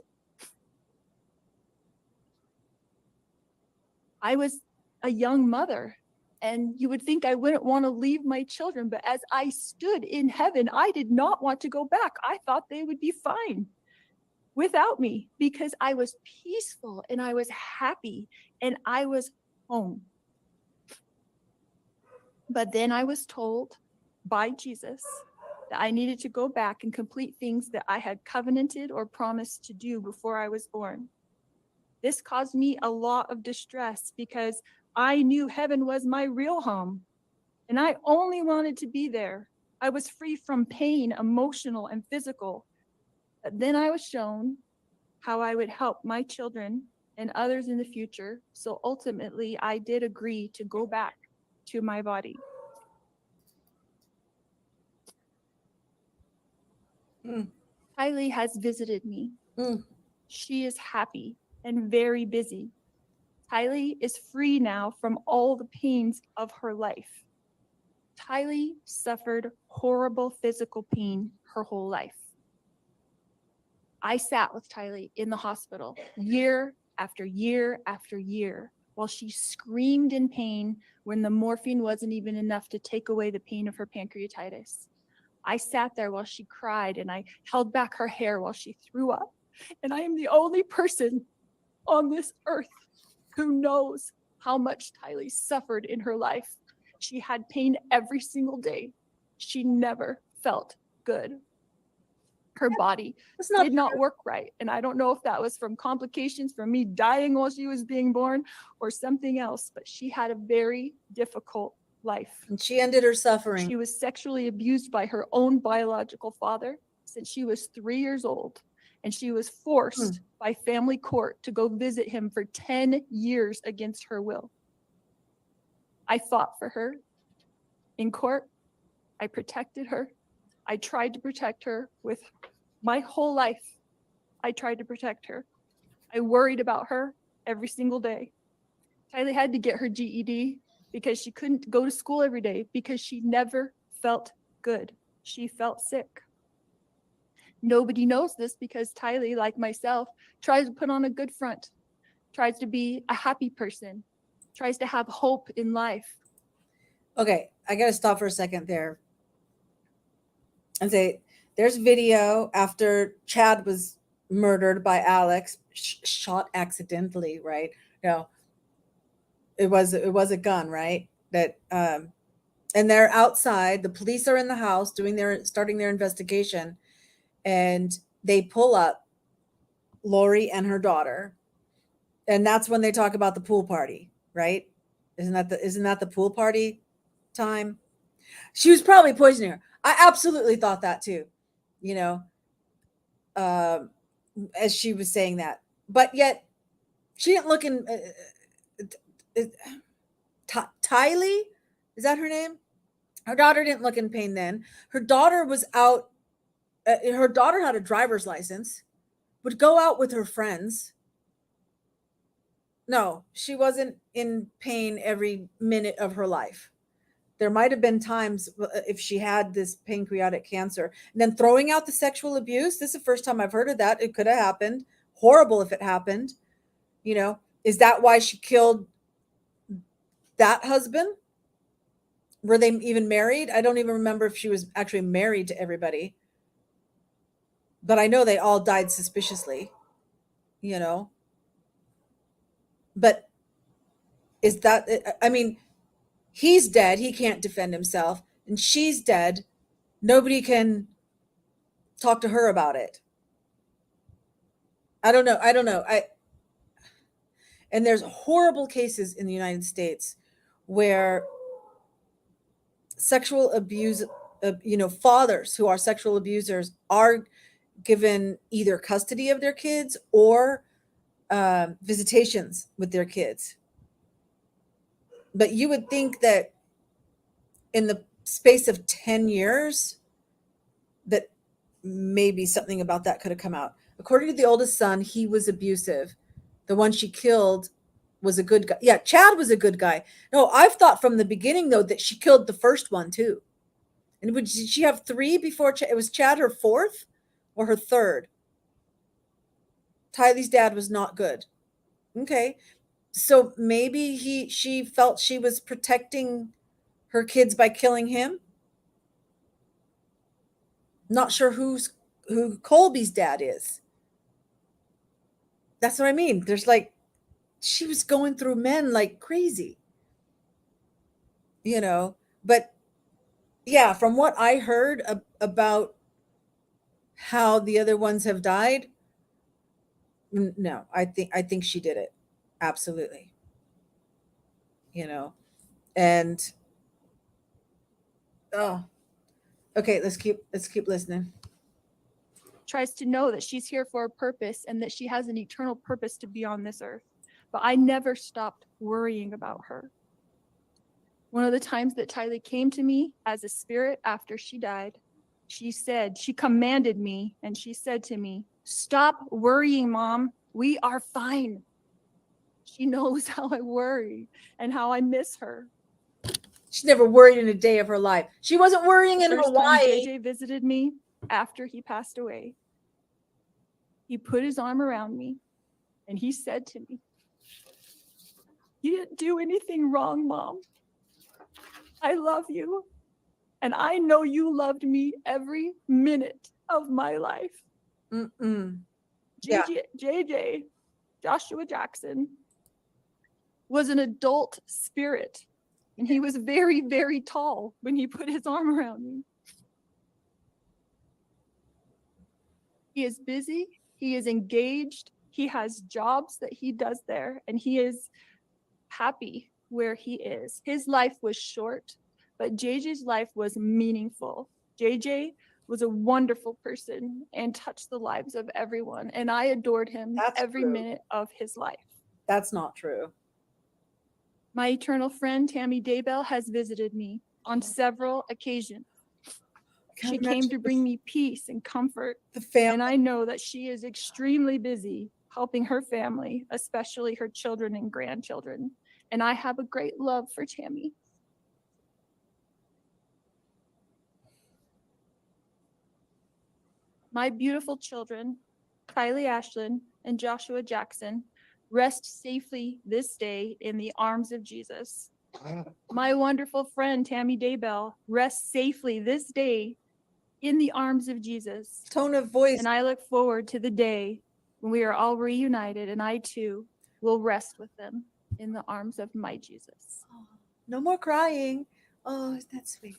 I was a young mother, and you would think I wouldn't want to leave my children, but as I stood in heaven, I did not want to go back. I thought they would be fine without me because I was peaceful and I was happy and I was home. But then I was told by Jesus that I needed to go back and complete things that I had covenanted or promised to do before I was born. This caused me a lot of distress because I knew heaven was my real home and I only wanted to be there. I was free from pain, emotional and physical. But then I was shown how I would help my children and others in the future. So ultimately, I did agree to go back to my body. Mm. Kylie has visited me. Mm. She is happy and very busy. Kylie is free now from all the pains of her life. Kylie suffered horrible physical pain her whole life. I sat with Kylie in the hospital year after year after year while she screamed in pain when the morphine wasn't even enough to take away the pain of her pancreatitis. I sat there while she cried and I held back her hair while she threw up. And I am the only person on this earth who knows how much Kylie suffered in her life. She had pain every single day. She never felt good. Her body That's not did not work right. And I don't know if that was from complications from me dying while she was being born or something else, but she had a very difficult life. And she ended her suffering. She was sexually abused by her own biological father since she was 3 years old. And she was forced by family court to go visit him for 10 years against her will. I fought for her in court. I protected her. I tried to protect her with my whole life. I tried to protect her. I worried about her every single day. Kylie had to get her GED because she couldn't go to school every day because she never felt good. She felt sick. Nobody knows this because Kylie, like myself, tries to put on a good front, tries to be a happy person, tries to have hope in life. Okay, I got to stop for a second there and say there's video after Chad was murdered by Alex, shot accidentally, right? It was a gun, right? That and they're outside. The police are in the house starting their investigation, and they pull up Lori and her daughter, and that's when they talk about the pool party, right? Isn't that the pool party time? She was probably poisoning her. I absolutely thought that too, as she was saying that. But yet, she didn't look in. Tylee, is that her name? Her daughter didn't look in pain then. Her daughter was out. Her daughter had a driver's license, would go out with her friends. No, she wasn't in pain every minute of her life. There might have been times if she had this pancreatic cancer. And then throwing out the sexual abuse, this is the first time I've heard of that. It could have happened. Horrible if it happened. Is that why she killed that husband? Were they even married? I don't even remember if she was actually married to everybody. But I know they all died suspiciously, But is that, I mean, he's dead. He can't defend himself. And she's dead. Nobody can talk to her about it. I don't know. And there's horrible cases in the United States where sexual abuse, fathers who are sexual abusers are given either custody of their kids or visitations with their kids. But you would think that in the space of 10 years that maybe something about that could have come out. According to the oldest son, he was abusive. The one she killed was a good guy. Yeah, Chad was a good guy. No, I've thought from the beginning, though, that she killed the first one, too. And did she have three before? It was Chad her fourth or her third? Tylee's dad was not good. Okay. So maybe she felt she was protecting her kids by killing him. Not sure who Colby's dad is. That's what I mean. There's like, she was going through men like crazy, but yeah, from what I heard about how the other ones have died, no, I think she did it. Absolutely. And oh, okay, let's keep listening. Tries to know that she's here for a purpose and that she has an eternal purpose to be on this earth. But I never stopped worrying about her. One of the times that Tylee came to me as a spirit after she died, she commanded me, and she said to me, "Stop worrying, Mom. We are fine." She knows how I worry and how I miss her. She never worried in a day of her life. She wasn't worrying in First Hawaii. time JJ visited me after he passed away, he put his arm around me and he said to me, "You didn't do anything wrong, Mom. I love you. And I know you loved me every minute of my life." Yeah. JJ, Joshua Jackson, was an adult spirit. And he was very, very tall when he put his arm around me. He is busy. He is engaged. He has jobs that he does there. And he is happy where he is. His life was short, but JJ's life was meaningful. JJ was a wonderful person and touched the lives of everyone. And I adored him every minute of his life. That's not true. My eternal friend, Tammy Daybell, has visited me on several occasions. She came to bring me peace and comfort. The family. And I know that she is extremely busy helping her family, especially her children and grandchildren. And I have a great love for Tammy. My beautiful children, Kylie Ashlyn and Joshua Jackson, rest safely this day in the arms of Jesus. My wonderful friend, Tammy Daybell, rests safely this day in the arms of Jesus. Tone of voice. And I look forward to the day when we are all reunited and I too will rest with them in the arms of my Jesus. Oh, no more crying. Oh, isn't that sweet?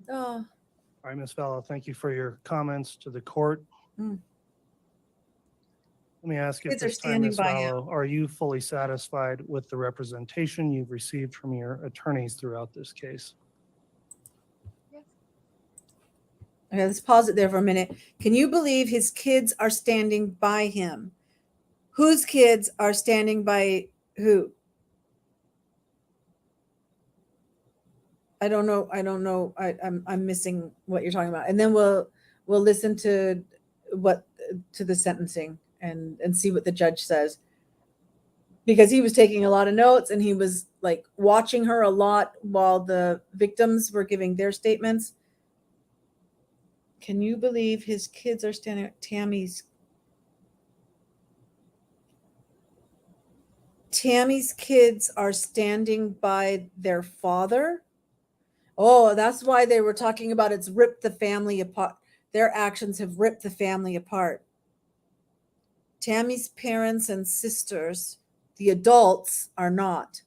Oh. All right, Ms. Vallow, thank you for your comments to the court. Let me ask you at Kids are this time, standing Ms. by him. Vallow, are you fully satisfied with the representation you've received from your attorneys throughout this case? Okay, let's pause it there for a minute. Can you believe his kids are standing by him? Whose kids are standing by who? I don't know. I'm missing what you're talking about. And then we'll listen to the sentencing and see what the judge says. Because he was taking a lot of notes and he was like watching her a lot while the victims were giving their statements. Can you believe his kids are standing? Tammy's kids are standing by their father. Oh, that's why they were talking about it's ripped the family apart. Their actions have ripped the family apart. Tammy's parents and sisters, The adults are not,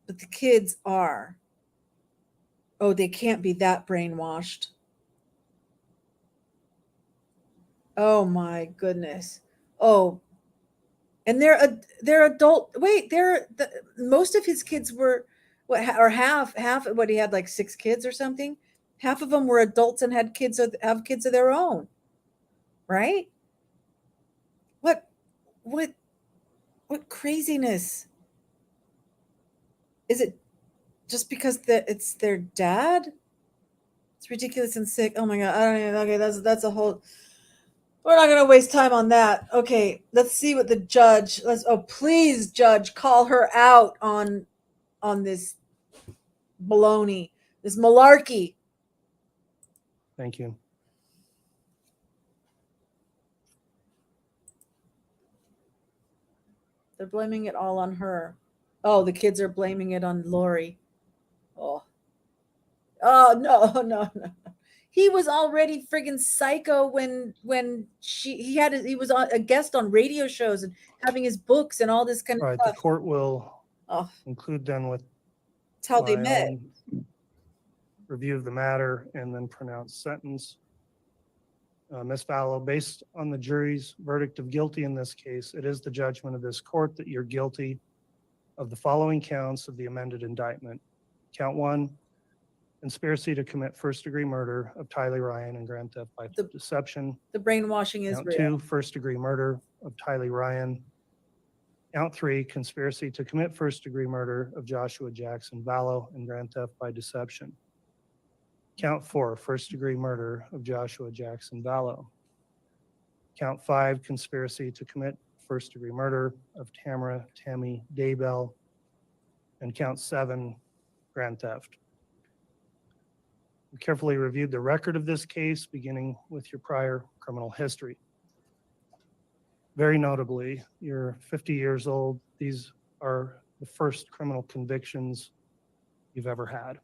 but the kids are. Oh, they can't be that brainwashed. Oh my goodness. Oh, and they're adult. Wait, most of his kids were what, or half what, he had like 6 kids or something. Half of them were adults and had kids have kids of their own, right? What what what craziness. Is it just because it's their dad? It's ridiculous and sick. Oh my god. I don't even, okay, that's a whole, we're not going to waste time on that. Okay, let's see what the judge, oh please judge, call her out on this baloney, this malarkey. Thank you. They're blaming it all on her. Oh, the kids are blaming it on Lori. Oh. Oh no, no, no. He was already friggin' psycho when he was a guest on radio shows and having his books and all this kind All of right, the stuff. court will Oh, conclude then with that's how they my met. own review of the matter and then pronounce sentence. Ms. Fallow, based on the jury's verdict of guilty in this case, it is the judgment of this court that you're guilty of the following counts of the amended indictment. Count 1, conspiracy to commit first-degree murder of Tylee Ryan and grand theft by deception. The brainwashing is Count real. 2, first-degree murder of Tylee Ryan. Count 3, conspiracy to commit first-degree murder of Joshua Jackson Vallow and grand theft by deception. Count 4, first-degree murder of Joshua Jackson Vallow. Count 5, conspiracy to commit first-degree murder of Tammy Daybell. And count 7, grand theft. We carefully reviewed the record of this case, beginning with your prior criminal history. Very notably, you're 50 years old. These are the first criminal convictions you've ever had.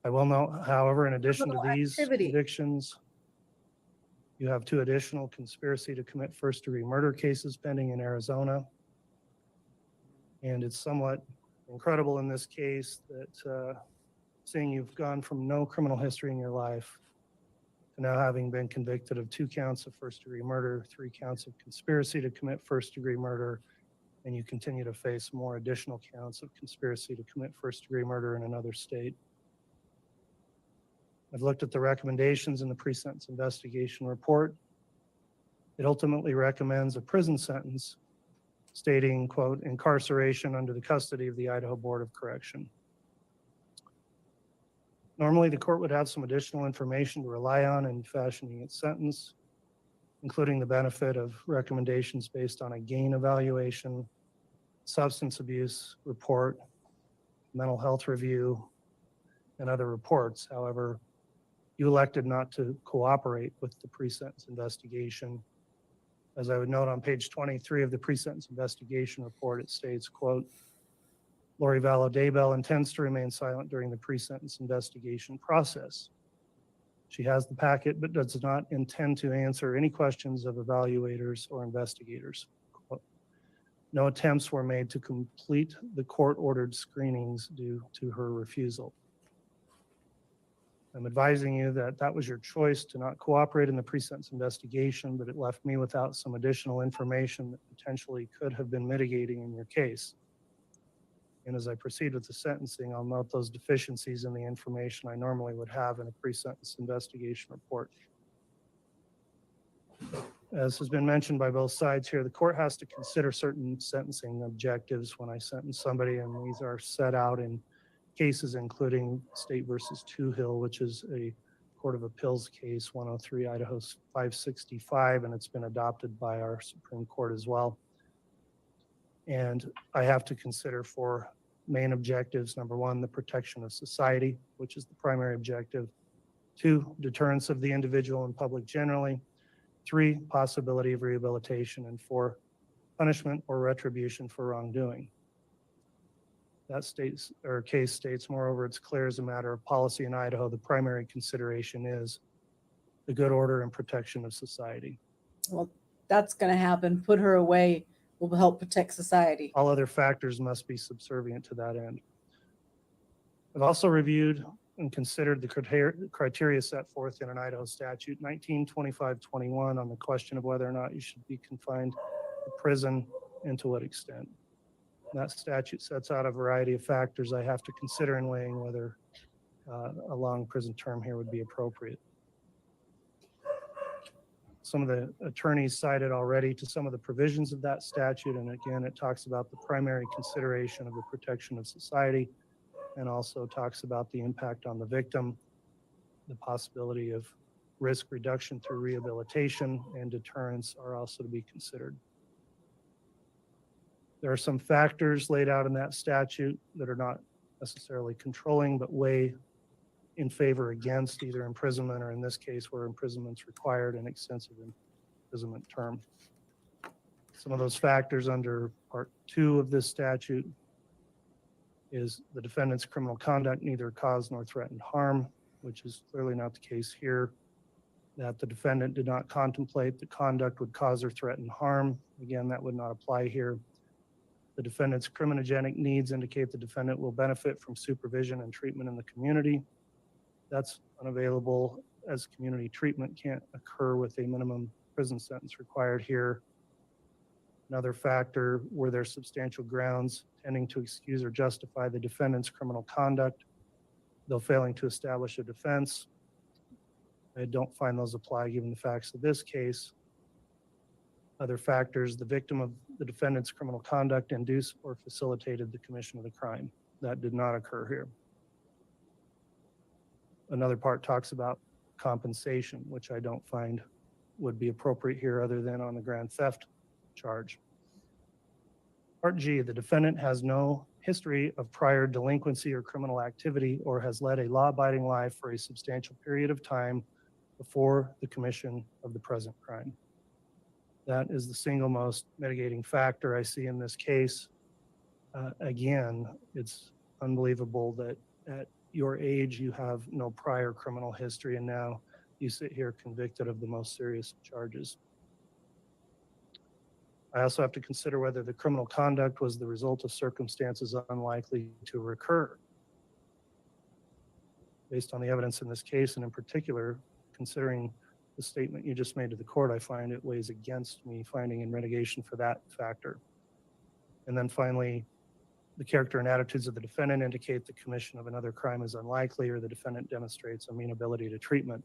I will note, however, in addition to these convictions, you have 2 additional conspiracy to commit first-degree murder cases pending in Arizona. And it's somewhat incredible in this case that seeing you've gone from no criminal history in your life to now having been convicted of 2 counts of first-degree murder, 3 counts of conspiracy to commit first-degree murder, and you continue to face more additional counts of conspiracy to commit first-degree murder in another state. I've looked at the recommendations in the pre-sentence investigation report. It ultimately recommends a prison sentence stating, quote, incarceration under the custody of the Idaho Board of Correction. Normally, the court would have some additional information to rely on in fashioning its sentence, including the benefit of recommendations based on a gain evaluation, substance abuse report, mental health review, and other reports. However, you elected not to cooperate with the pre-sentence investigation. As I would note on page 23 of the pre-sentence investigation report, it states, quote, Lori Vallow Daybell intends to remain silent during the pre-sentence investigation process. She has the packet, but does not intend to answer any questions of evaluators or investigators. Quote, no attempts were made to complete the court-ordered screenings due to her refusal. I'm advising you that that was your choice to not cooperate in the pre-sentence investigation, but it left me without some additional information that potentially could have been mitigating in your case. And as I proceed with the sentencing, I'll note those deficiencies in the information I normally would have in a pre-sentence investigation report. As has been mentioned by both sides here, the court has to consider certain sentencing objectives when I sentence somebody, and these are set out in cases including State versus Toohill, which is a Court of Appeals case 103 Idaho 565, and it's been adopted by our Supreme Court as well. And I have to consider for main objectives, number 1, the protection of society, which is the primary objective. 2, deterrence of the individual and public generally. 3, possibility of rehabilitation. And 4, punishment or retribution for wrongdoing. That case states, moreover, it's clear as a matter of policy in Idaho, the primary consideration is the good order and protection of society. Well, that's going to happen. Put her away will help protect society. All other factors must be subservient to that end. I've also reviewed and considered the criteria set forth in an Idaho statute 1925-21 on the question of whether or not you should be confined to prison and to what extent. That statute sets out a variety of factors I have to consider in weighing whether a long prison term here would be appropriate. Some of the attorneys cited already to some of the provisions of that statute, and again, it talks about the primary consideration of the protection of society, and also talks about the impact on the victim, the possibility of risk reduction through rehabilitation, and deterrence are also to be considered. There are some factors laid out in that statute that are not necessarily controlling, but weigh in favor against either imprisonment, or in this case where imprisonment's required, an extensive imprisonment term. Some of those factors under Part 2 of this statute is the defendant's criminal conduct neither caused nor threatened harm, which is clearly not the case here. That the defendant did not contemplate the conduct would cause or threaten harm. Again, that would not apply here. The defendant's criminogenic needs indicate the defendant will benefit from supervision and treatment in the community. That's unavailable, as community treatment can't occur with a minimum prison sentence required here. Another factor, were there substantial grounds tending to excuse or justify the defendant's criminal conduct, though failing to establish a defense? I don't find those apply given the facts of this case. Other factors, the victim of the defendant's criminal conduct induced or facilitated the commission of the crime. That did not occur here. Another part talks about compensation, which I don't find would be appropriate here other than on the grand theft charge. Part G, the defendant has no history of prior delinquency or criminal activity or has led a law-abiding life for a substantial period of time before the commission of the present crime. That is the single most mitigating factor I see in this case. Again, it's unbelievable that at your age you have no prior criminal history and now you sit here convicted of the most serious charges. I also have to consider whether the criminal conduct was the result of circumstances unlikely to recur. Based on the evidence in this case, and in particular, considering the statement you just made to the court, I find it weighs against me finding in mitigation for that factor. And then finally, the character and attitudes of the defendant indicate the commission of another crime is unlikely or the defendant demonstrates amenability to treatment.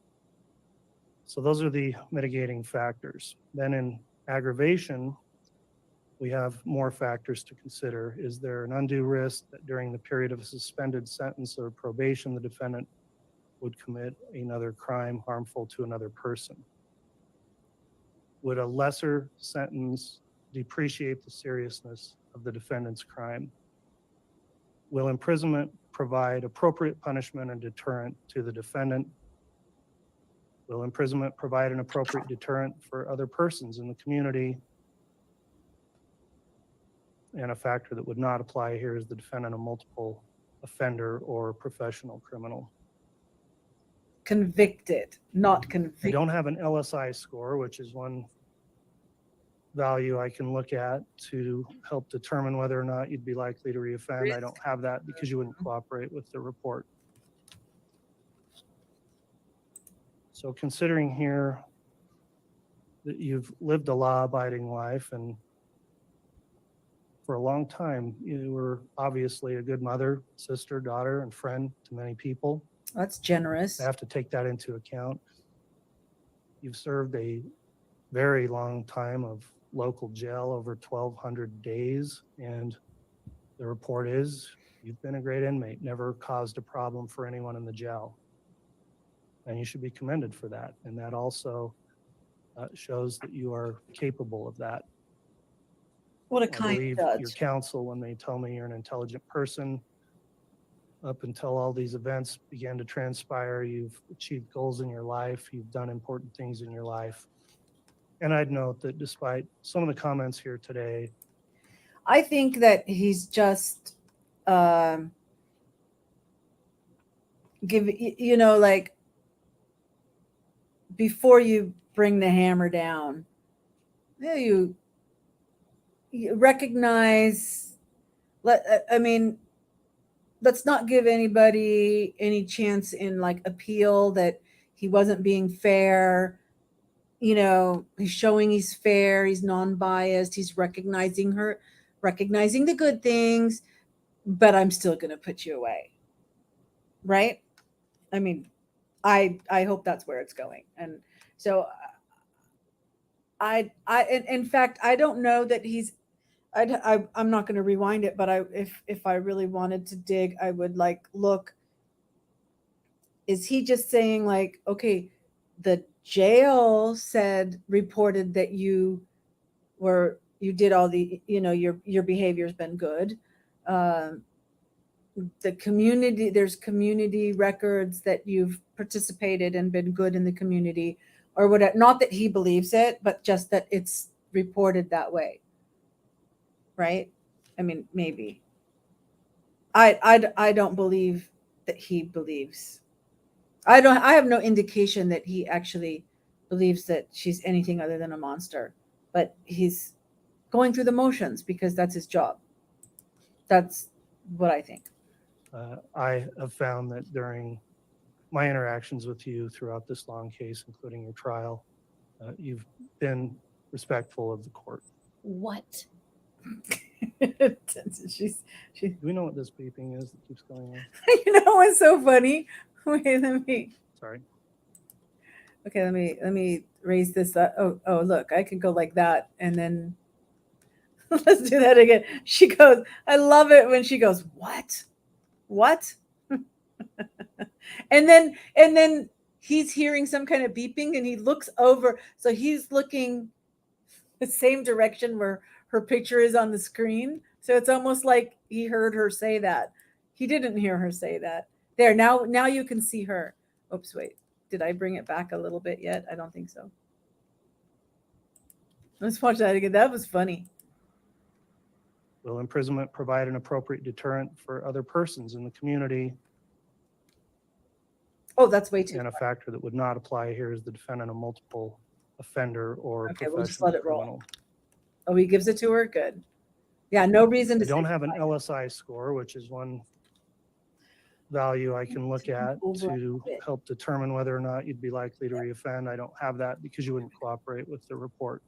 So those are the mitigating factors. Then in aggravation, we have more factors to consider. Is there an undue risk that during the period of a suspended sentence or probation, the defendant would commit another crime harmful to another person? Would a lesser sentence depreciate the seriousness of the defendant's crime? Will imprisonment provide appropriate punishment and deterrent to the defendant? Will imprisonment provide an appropriate deterrent for other persons in the community? And a factor that would not apply here is the defendant a multiple offender or professional criminal. Convicted, not I convicted. don't have an LSI score, which is one value I can look at to help determine whether or not you'd be likely to reoffend. I don't have that because you wouldn't cooperate with the report. So considering here that you've lived a law-abiding life and for a long time, you were obviously a good mother, sister, daughter, and friend to many people. That's generous. I have to take that into account. You've served a very long time of local jail, over 1,200 days, and the report is you've been a great inmate, never caused a problem for anyone in the jail. And you should be commended for that. And that also shows that you are capable of that. What a I kind believe judge. your counsel when they tell me you're an intelligent person. Up until all these events began to transpire, you've achieved goals in your life, you've done important things in your life. And I'd note that despite some of the comments here today, I think that he's just like before you bring the hammer down, you recognize, I mean, let's not give anybody any chance in like appeal that he wasn't being fair. You know, he's showing he's fair, he's non-biased, he's recognizing the good things, but I'm still going to put you away. Right? I mean, I hope that's where it's going. And so in fact, I don't know that he's, I'm not going to rewind it, but if I really wanted to dig, I would like look. Is he just saying like, okay, the jail reported that you did all the, your behavior's been good. The community, there's community records that you've participated and been good in the community, or whatever. Not that he believes it, but just that it's reported that way. Right? I mean, maybe. I don't believe that he believes. I have no indication that he actually believes that she's anything other than a monster, but he's going through the motions because that's his job. That's what I think. I have found that during my interactions with you throughout this long case, including your trial, you've been respectful of the court. What? Do we know what this beeping is that keeps going on? You know what's so funny? Wait, let me. Sorry. Okay, let me raise this up. Oh, look, I can go like that, and then let's do that again. She goes. I love it when she goes. What? and then he's hearing some kind of beeping, and he looks over. So he's looking the same direction where her picture is on the screen. So it's almost like he heard her say that. He didn't hear her say that. There, now you can see her. Oops, wait. Did I bring it back a little bit yet? I don't think so. Let's watch that again. That was funny. Will imprisonment provide an appropriate deterrent for other persons in the community? Oh, that's way too And a factor that would not apply here is the defendant a multiple offender or Okay, we'll just professional let it roll. criminal. Oh, he gives it to her? Good. Yeah, no reason to I don't say have an goodbye. LSI score, which is one value I can look at to help determine whether or not you'd be likely to reoffend. I don't have that because you wouldn't cooperate with the report.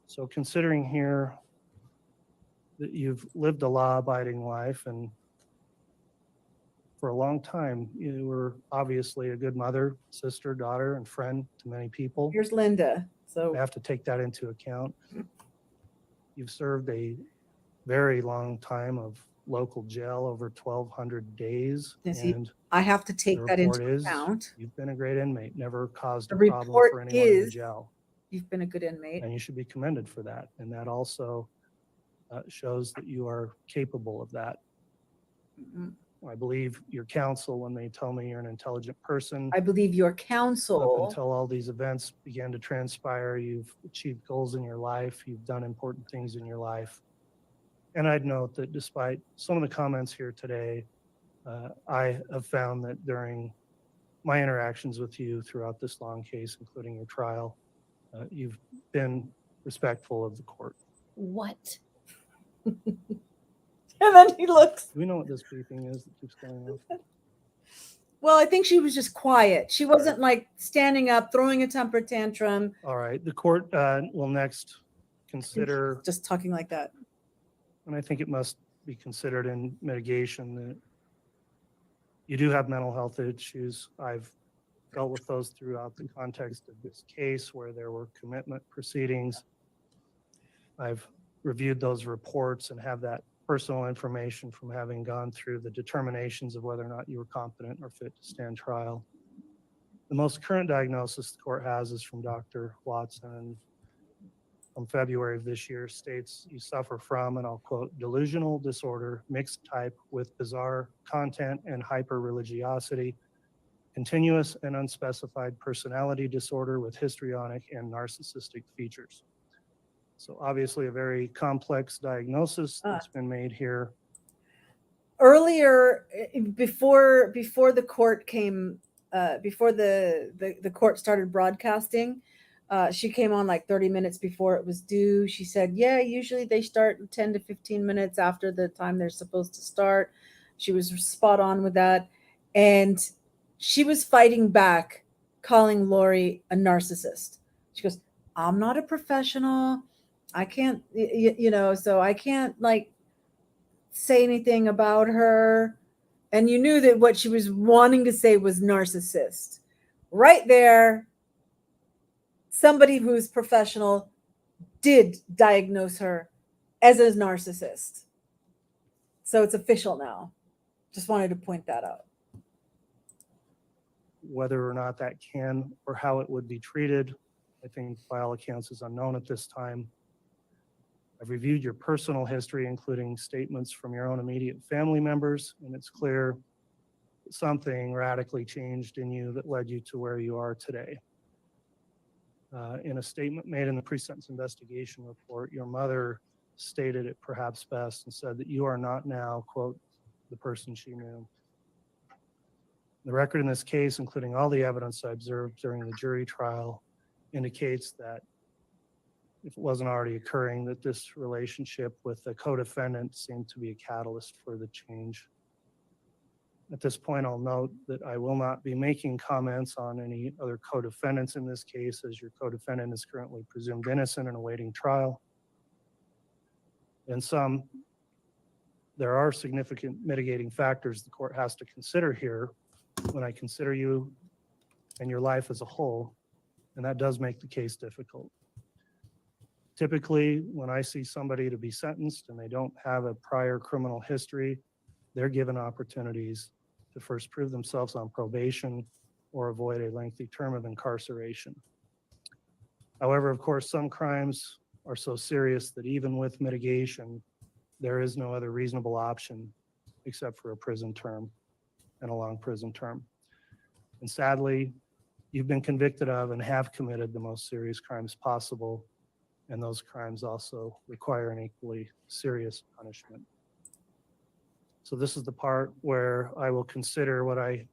So considering here that you've lived a law-abiding life and for a long time, you were obviously a good mother, sister, daughter, and friend to many people. Here's Linda. So I have to take that into account. You've served a very long time of local jail, over 1,200 days. And I have to take that into report is account. you've been a great inmate, never caused The a problem report for anyone in the is jail. You've been a good inmate. And you should be commended for that. And that also shows that you are capable of that. Mhm. I believe your counsel when they tell me you're an intelligent person. I believe your Up counsel. until all these events began to transpire, you've achieved goals in your life. You've done important things in your life. And I'd note that despite some of the comments here today, I have found that during my interactions with you throughout this long case, including your trial, you've been respectful of the court. What? And then he looks. Do we know what this beeping is that keeps going off? Well, I think she was just quiet. She wasn't like standing up, throwing a temper tantrum. All right. The court will next consider, Just talking like that. and I think it must be considered in mitigation, that you do have mental health issues. I've dealt with those throughout the context of this case where there were commitment proceedings. I've reviewed those reports and have that personal information from having gone through the determinations of whether or not you were competent or fit to stand trial. The most current diagnosis the court has is from Dr. Watson, and from February of this year states you suffer from, and I'll quote, delusional disorder, mixed type with bizarre content and hyper-religiosity, continuous and unspecified personality disorder with histrionic and narcissistic features. So obviously a very complex diagnosis that's been made here. Earlier, before the court came, before the court started broadcasting, She came on like 30 minutes before it was due. She said, yeah, usually they start 10 to 15 minutes after the time they're supposed to start. She was spot on with that. And she was fighting back, calling Lori a narcissist. She goes, I'm not a professional. I can't, so I can't like say anything about her. And you knew that what she was wanting to say was narcissist. Right there, somebody who's professional did diagnose her as a narcissist. So it's official now. Just wanted to point that out. Whether or not that can or how it would be treated, I think by all accounts is unknown at this time. I've reviewed your personal history, including statements from your own immediate family members, and it's clear that something radically changed in you that led you to where you are today. In a statement made in the pre-sentence investigation report, your mother stated it perhaps best and said that you are not now, quote, the person she knew. The record in this case, including all the evidence I observed during the jury trial, indicates that if it wasn't already occurring, that this relationship with the co-defendant seemed to be a catalyst for the change. At this point, I'll note that I will not be making comments on any other co-defendants in this case, as your co-defendant is currently presumed innocent and awaiting trial. In sum, there are significant mitigating factors the court has to consider here when I consider you and your life as a whole, and that does make the case difficult. Typically, when I see somebody to be sentenced and they don't have a prior criminal history, they're given opportunities to first prove themselves on probation or avoid a lengthy term of incarceration. However, of course, some crimes are so serious that even with mitigation, there is no other reasonable option except for a prison term and a long prison term. And sadly, you've been convicted of and have committed the most serious crimes possible, and those crimes also require an equally serious punishment. So this is the part where I will consider what I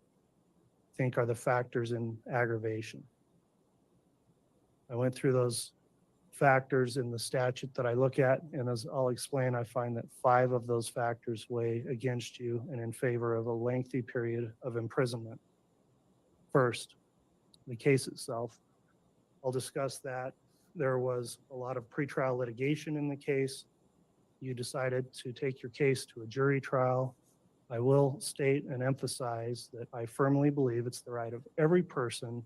think are the factors in aggravation. I went through those factors in the statute that I look at, and as I'll explain, I find that 5 of those factors weigh against you and in favor of a lengthy period of imprisonment. First, the case itself. I'll discuss that. There was a lot of pretrial litigation in the case. You decided to take your case to a jury trial. I will state and emphasize that I firmly believe it's the right of every person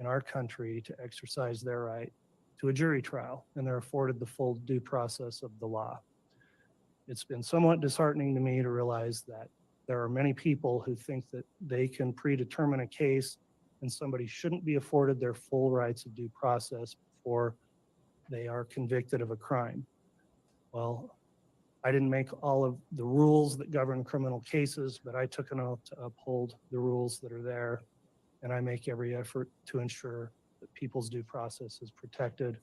in our country to exercise their right to a jury trial, and they're afforded the full due process of the law. It's been somewhat disheartening to me to realize that there are many people who think that they can predetermine a case and somebody shouldn't be afforded their full rights of due process before they are convicted of a crime. Well, I didn't make all of the rules that govern criminal cases, but I took an oath to uphold the rules that are there, and I make every effort to ensure that people's due process is protected,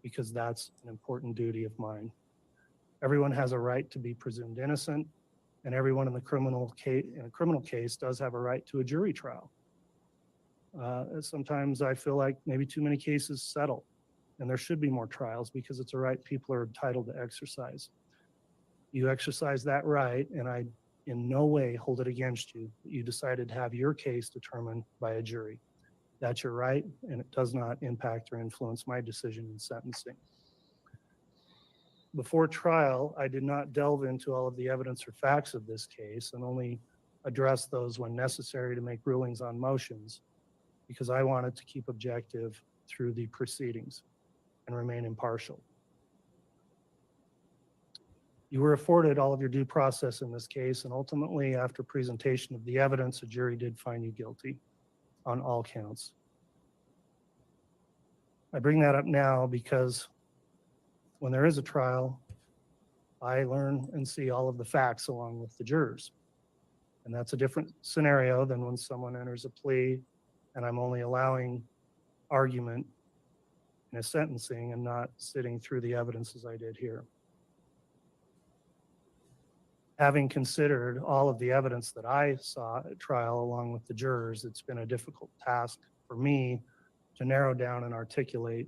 because that's an important duty of mine. Everyone has a right to be presumed innocent, and everyone in a criminal case does have a right to a jury trial. Sometimes I feel like maybe too many cases settle, and there should be more trials because it's a right people are entitled to exercise. You exercise that right, and I in no way hold it against you that you decided to have your case determined by a jury. That's your right, and it does not impact or influence my decision in sentencing. Before trial, I did not delve into all of the evidence or facts of this case and only address those when necessary to make rulings on motions, because I wanted to keep objective through the proceedings and remain impartial. You were afforded all of your due process in this case, and ultimately, after presentation of the evidence, a jury did find you guilty on all counts. I bring that up now because when there is a trial, I learn and see all of the facts along with the jurors. And that's a different scenario than when someone enters a plea and I'm only allowing argument in a sentencing and not sitting through the evidence as I did here. Having considered all of the evidence that I saw at trial along with the jurors, it's been a difficult task for me to narrow down and articulate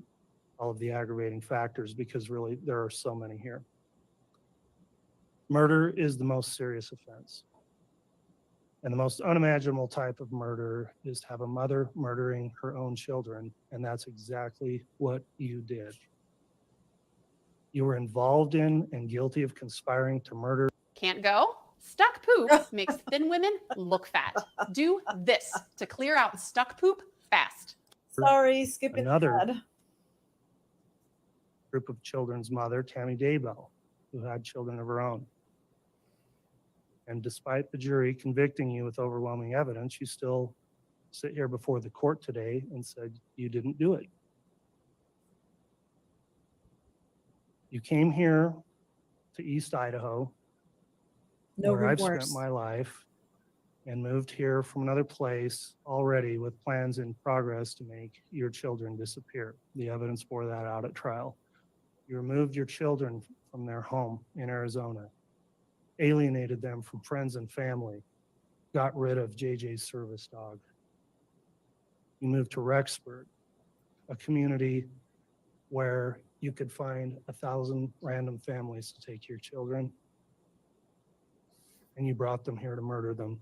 all of the aggravating factors, because really there are so many here. Murder is the most serious offense. And the most unimaginable type of murder is to have a mother murdering her own children. And that's exactly what you did. You were involved in and guilty of conspiring to murder. Can't go? Stuck poop makes thin women look fat. Do this to clear out stuck poop fast. Sorry, skipping Another that. group of children's mother, Tammy Daybell, who had children of her own. And despite the jury convicting you with overwhelming evidence, you still sit here before the court today and said you didn't do it. You came here to East Idaho, No where I've remorse. spent my life, and moved here from another place already with plans in progress to make your children disappear. The evidence bore that out at trial. You removed your children from their home in Arizona, alienated them from friends and family, got rid of JJ's service dog. You moved to Rexburg, a community where you could find 1,000 random families to take your children, and you brought them here to murder them.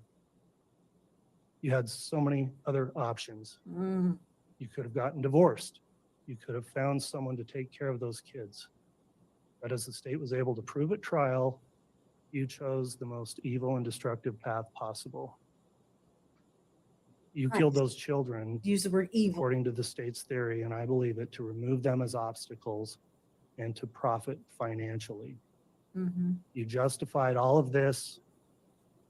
You had so many other options. Mm. You could have gotten divorced. You could have found someone to take care of those kids. But as the state was able to prove at trial, you chose the most evil and destructive path possible. You killed Right. those children, Use the word evil. according to the state's theory, and I believe it, to remove them as obstacles and to profit financially. Mhm. You justified all of this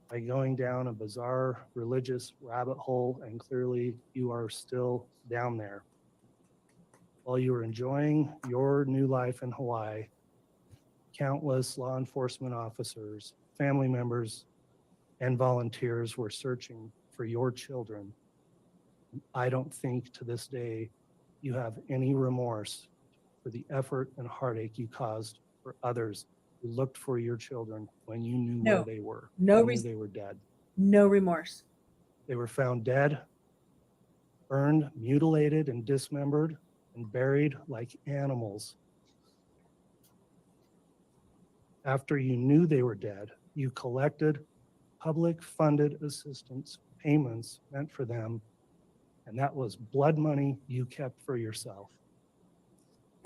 by going down a bizarre religious rabbit hole, and clearly you are still down there. While you were enjoying your new life in Hawaii, countless law enforcement officers, family members, and volunteers were searching for your children. I don't think to this day you have any remorse for the effort and heartache you caused for others who looked for your children when you knew No. where they were. No You knew reason. they were dead. No remorse. They were found dead, burned, mutilated, and dismembered, and buried like animals. After you knew they were dead, you collected public funded assistance payments meant for them, and that was blood money you kept for yourself.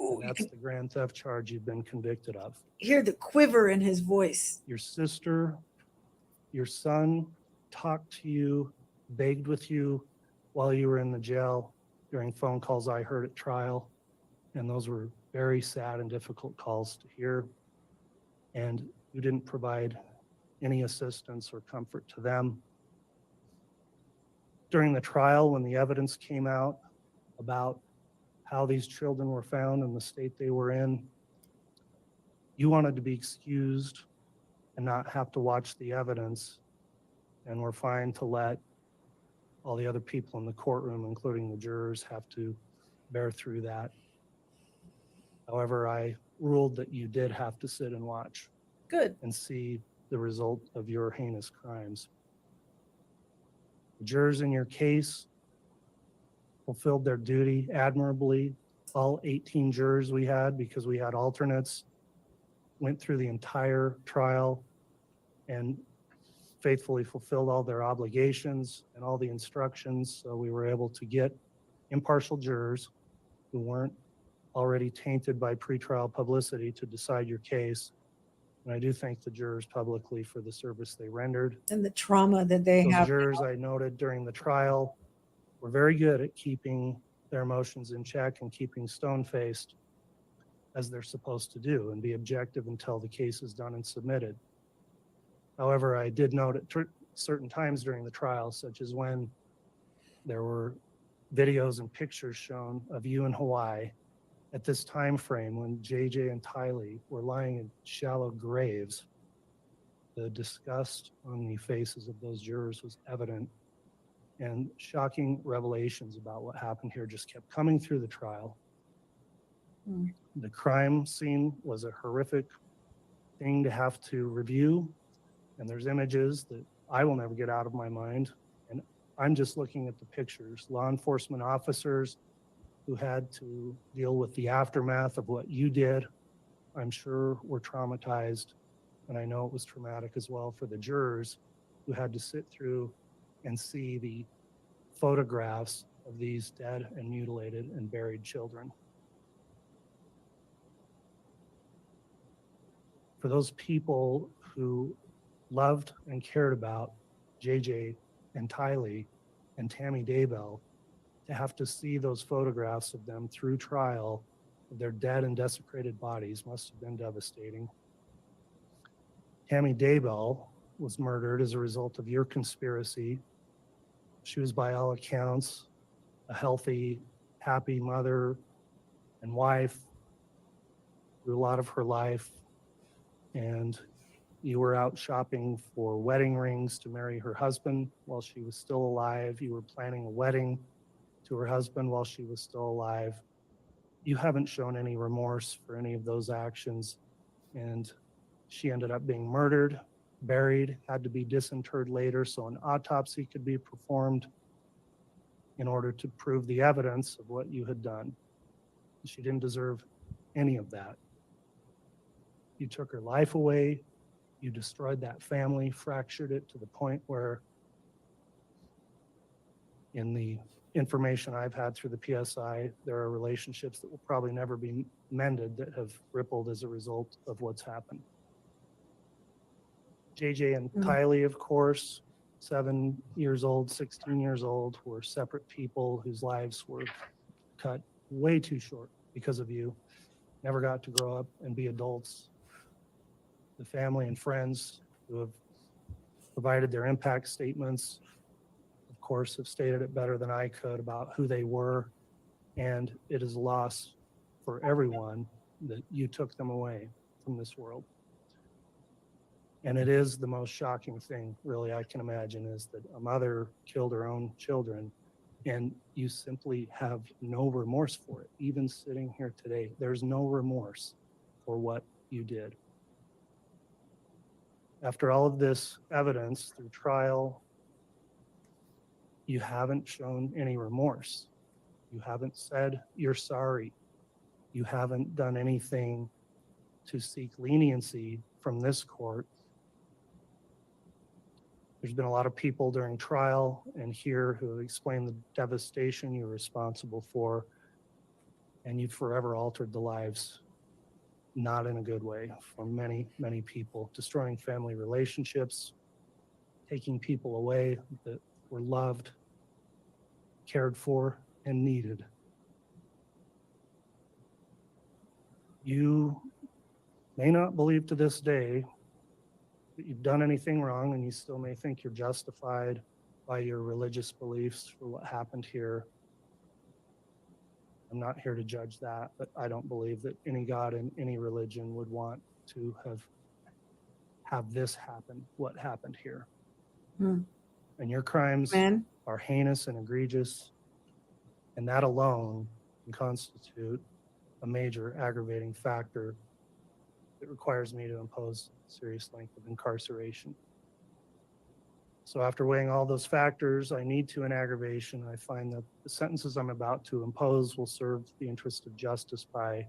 Ooh, And you that's can the grand theft charge you've been convicted of. hear the quiver in his voice. Your sister, your son talked to you, begged with you while you were in the jail during phone calls I heard at trial. And those were very sad and difficult calls to hear. And you didn't provide any assistance or comfort to them. During the trial, when the evidence came out about how these children were found and the state they were in, you wanted to be excused and not have to watch the evidence, and were fine to let all the other people in the courtroom, including the jurors, have to bear through that. However, I ruled that you did have to sit and watch Good. and see the result of your heinous crimes. The jurors in your case fulfilled their duty admirably. All 18 jurors we had, because we had alternates, went through the entire trial and faithfully fulfilled all their obligations and all the instructions. So we were able to get impartial jurors who weren't already tainted by pretrial publicity to decide your case. And I do thank the jurors publicly for the service they rendered. And the trauma that they Those have. jurors I noted during the trial were very good at keeping their emotions in check and keeping stone-faced, as they're supposed to do, and be objective until the case is done and submitted. However, I did note at certain times during the trial, such as when there were videos and pictures shown of you in Hawaii at this time frame when JJ and Tylee were lying in shallow graves, the disgust on the faces of those jurors was evident, and shocking revelations about what happened here just kept coming through the trial. Mm. The crime scene was a horrific thing to have to review, and there's images that I will never get out of my mind. And I'm just looking at the pictures. Law enforcement officers who had to deal with the aftermath of what you did, I'm sure were traumatized. And I know it was traumatic as well for the jurors who had to sit through and see the photographs of these dead and mutilated and buried children. For those people who loved and cared about JJ and Tylee and Tammy Daybell, to have to see those photographs of them through trial of their dead and desecrated bodies must have been devastating. Tammy Daybell was murdered as a result of your conspiracy. She was, by all accounts, a healthy, happy mother and wife through a lot of her life. And you were out shopping for wedding rings to marry her husband while she was still alive. You were planning a wedding to her husband while she was still alive. You haven't shown any remorse for any of those actions. And she ended up being murdered, buried, had to be disinterred later so an autopsy could be performed in order to prove the evidence of what you had done. She didn't deserve any of that. You took her life away. You destroyed that family, fractured it to the point where, in the information I've had through the PSI, there are relationships that will probably never be mended that have rippled as a result of what's happened. JJ and Tylee, of course, 7 years old, 16 years old, were separate people whose lives were cut way too short because of you. Never got to grow up and be adults. The family and friends who have provided their impact statements, of course, have stated it better than I could about who they were. And it is a loss for everyone that you took them away from this world. And it is the most shocking thing, really, I can imagine, is that a mother killed her own children and you simply have no remorse for it. Even sitting here today, there's no remorse for what you did. After all of this evidence through trial, you haven't shown any remorse. You haven't said you're sorry. You haven't done anything to seek leniency from this court. There's been a lot of people during trial and here who have explained the devastation you're responsible for, and you've forever altered the lives, not in a good way, for many, many people, destroying family relationships, taking people away that were loved, cared for, and needed. You may not believe to this day that you've done anything wrong, and you still may think you're justified by your religious beliefs for what happened here. I'm not here to judge that, but I don't believe that any God in any religion would want to have this happen, what happened here. And your crimes are heinous and egregious, and that alone can constitute a major aggravating factor that requires me to impose serious length of incarceration. So after weighing all those factors, I need to an aggravation. I find that the sentences I'm about to impose will serve the interest of justice by,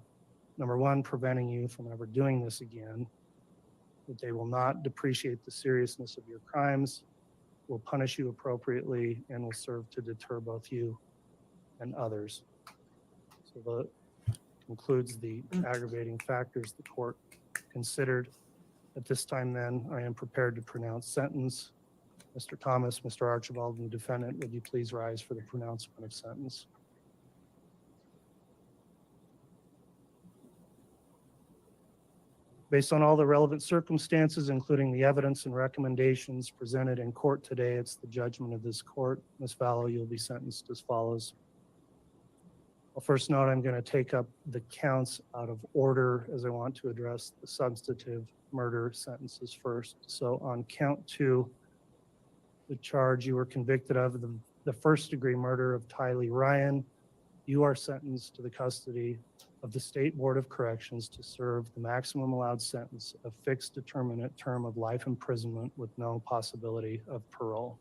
number one, preventing you from ever doing this again, that they will not depreciate the seriousness of your crimes, will punish you appropriately, and will serve to deter both you and others. So that concludes the aggravating factors the court considered. At this time then, I am prepared to pronounce sentence. Mr. Thomas, Mr. Archibald, and the defendant, would you please rise for the pronouncement of sentence? Based on all the relevant circumstances, including the evidence and recommendations presented in court today, it's the judgment of this court. Ms. Vallow, you'll be sentenced as follows. Well, first note, I'm going to take up the counts out of order as I want to address the substantive murder sentences first. So on count 2, the charge you were convicted of, the first degree murder of Tylee Ryan, you are sentenced to the custody of the State Board of Corrections to serve the maximum allowed sentence of fixed determinate term of life imprisonment with no possibility of parole.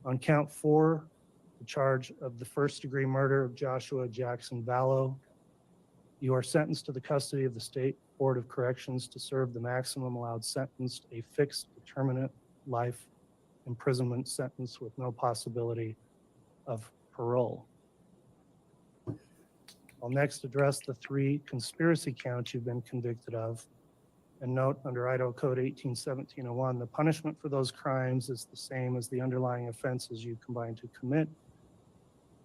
On count 4, the charge of the first-degree murder of Joshua Jackson Vallow. You are sentenced to the custody of the State Board of Corrections to serve the maximum allowed sentence, a fixed, determinate life imprisonment sentence with no possibility of parole. I'll next address the 3 conspiracy counts you've been convicted of. And note, under Idaho Code 18-1701, the punishment for those crimes is the same as the underlying offenses you combined to commit.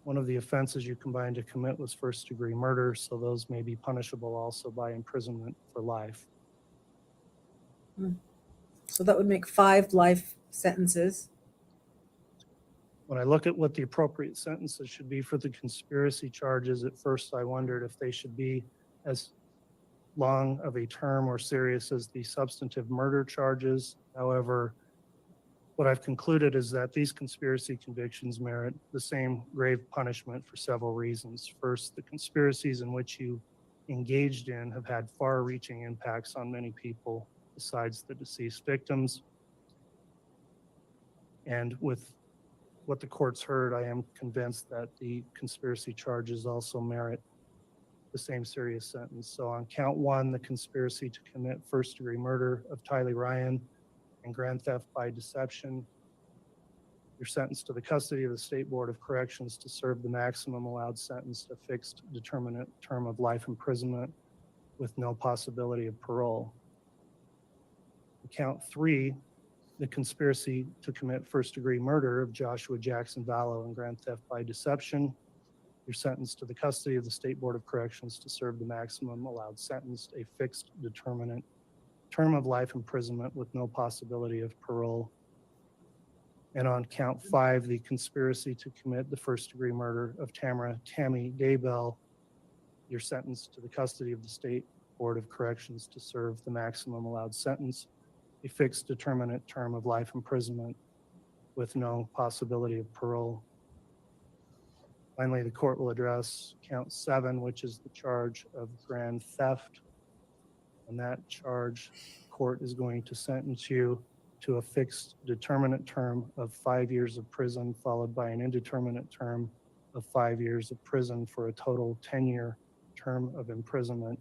One of the offenses you combined to commit was first-degree murder, so those may be punishable also by imprisonment for life. So that would make 5 life sentences. When I look at what the appropriate sentences should be for the conspiracy charges, at first I wondered if they should be as long of a term or serious as the substantive murder charges. However, what I've concluded is that these conspiracy convictions merit the same grave punishment for several reasons. First, the conspiracies in which you engaged in have had far-reaching impacts on many people besides the deceased victims. And with what the court's heard, I am convinced that the conspiracy charges also merit the same serious sentence. So on count 1, the conspiracy to commit first-degree murder of Tylee Ryan and grand theft by deception, you're sentenced to the custody of the State Board of Corrections to serve the maximum allowed sentence, a fixed, determinate term of life imprisonment with no possibility of parole. Count 3, the conspiracy to commit first-degree murder of Joshua Jackson Vallow and grand theft by deception, you're sentenced to the custody of the State Board of Corrections to serve the maximum allowed sentence, a fixed, determinate term of life imprisonment with no possibility of parole. And on count 5, the conspiracy to commit the first-degree murder of Tammy Daybell, you're sentenced to the custody of the State Board of Corrections to serve the maximum allowed sentence, a fixed, determinate term of life imprisonment with no possibility of parole. Finally, the court will address count 7, which is the charge of grand theft. And that charge, court is going to sentence you to a fixed, determinate term of 5 years of prison, followed by an indeterminate term of 5 years of prison for a total 10-year term of imprisonment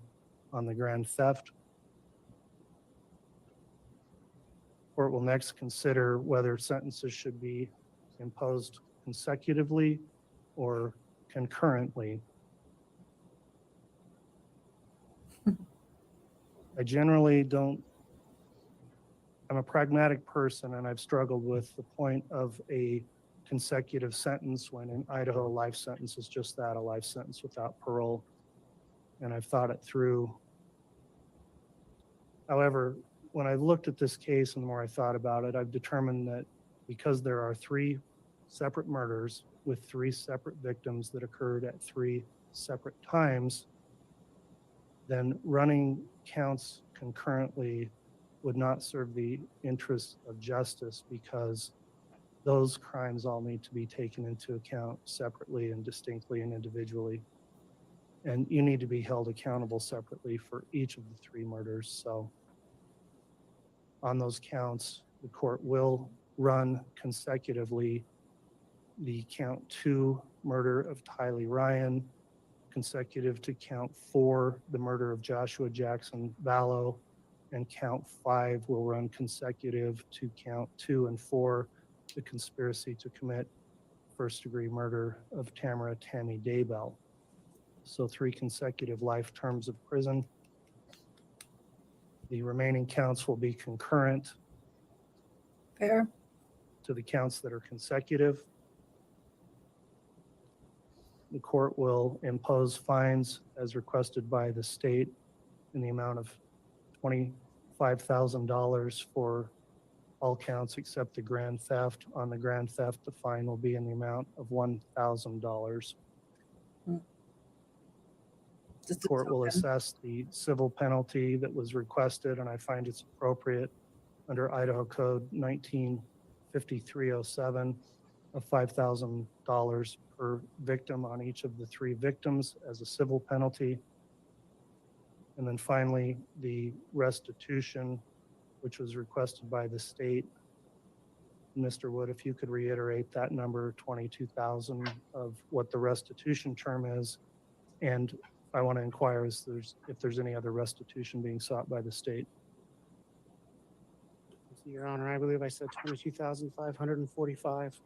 on the grand theft. Court will next consider whether sentences should be imposed consecutively or concurrently. I generally don't, I'm a pragmatic person, and I've struggled with the point of a consecutive sentence when in Idaho, a life sentence is just that, a life sentence without parole. And I've thought it through. However, when I looked at this case and the more I thought about it, I've determined that because there are 3 separate murders with 3 separate victims that occurred at 3 separate times, then running counts concurrently would not serve the interests of justice, because those crimes all need to be taken into account separately and distinctly and individually. And you need to be held accountable separately for each of the 3 murders. So on those counts, the court will run consecutively the count 2 murder of Tylee Ryan, consecutive to count 4, the murder of Joshua Jackson Vallow, and count 5 will run consecutive to count 2 and 4, the conspiracy to commit first-degree murder of Tammy Daybell. So 3 consecutive life terms of prison. The remaining counts will be concurrent Fair. to the counts that are consecutive. The court will impose fines as requested by the state in the amount of $25,000 for all counts except the grand theft. On the grand theft, the fine will be in the amount of $1,000. The court will assess the civil penalty that was requested, and I find it's appropriate under Idaho Code 195307 of $5,000 per victim on each of the 3 victims as a civil penalty. And then finally, the restitution, which was requested by the state, Mr. Wood, if you could reiterate that number, 22,000 of what the restitution term is. And I want to inquire if there's any other restitution being sought by the state. Your Honor, I believe I said 22,545.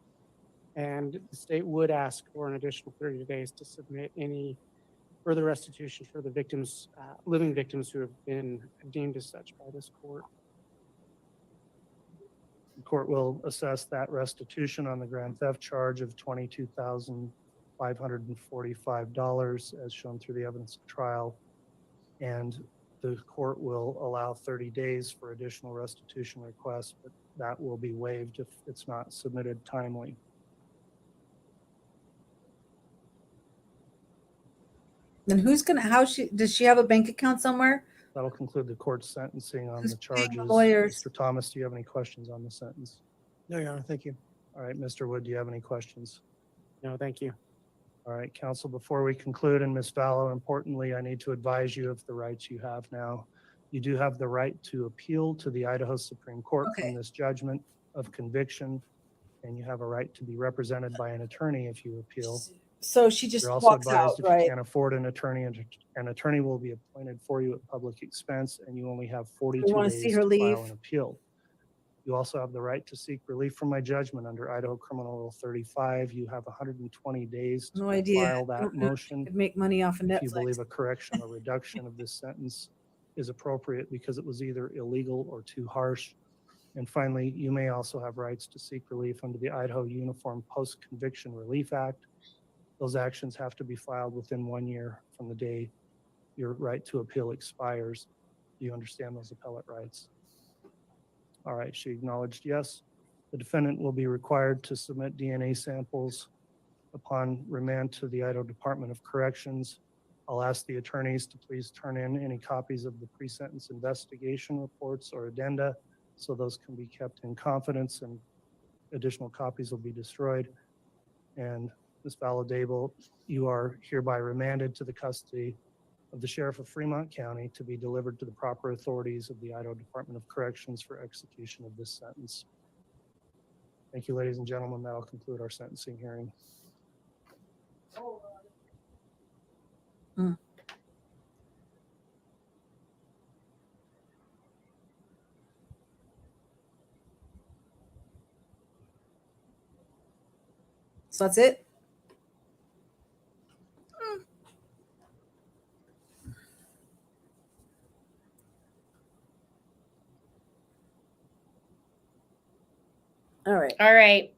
And the state would ask for an additional 30 days to submit any further restitution for the victims, living victims who have been deemed as such by this court. The court will assess that restitution on the grand theft charge of $22,545 as shown through the evidence of trial. And the court will allow 30 days for additional restitution requests, but that will be waived if it's not submitted timely. Then does she have a bank account somewhere? That'll conclude the court's sentencing on Who's the paying the charges. lawyers? Mr. Thomas, do you have any questions on the sentence? No, Your Honor, thank you. All right, Mr. Wood, do you have any questions? No, thank you. All right, counsel, before we conclude, and Ms. Vallow, importantly, I need to advise you of the rights you have now. You do have the right to appeal to the Idaho Supreme Court Okay. from this judgment of conviction, and you have a right to be represented by an attorney if you appeal. So she just You're also walks advised out, if you right? can't afford an attorney, an attorney will be appointed for you at public expense, and you only have 42 We wanna days see her to leave. file an appeal. You also have the right to seek relief from my judgment under Idaho Criminal Rule 35. You have 120 days to No idea. file I that don't know if motion. Could make money off of If you Netflix. believe a correction or reduction of this sentence is appropriate because it was either illegal or too harsh. And finally, you may also have rights to seek relief under the Idaho Uniform Post-Conviction Relief Act. Those actions have to be filed within 1 year from the day your right to appeal expires. Do you understand those appellate rights? All right, she acknowledged yes. The defendant will be required to submit DNA samples upon remand to the Idaho Department of Corrections. I'll ask the attorneys to please turn in any copies of the pre-sentence investigation reports or addenda, so those can be kept in confidence and additional copies will be destroyed. And Ms. Valadable, you are hereby remanded to the custody of the Sheriff of Fremont County to be delivered to the proper authorities of the Idaho Department of Corrections for execution of this sentence. Thank you, ladies and gentlemen. That'll conclude our sentencing hearing. So that's it? All right. All right.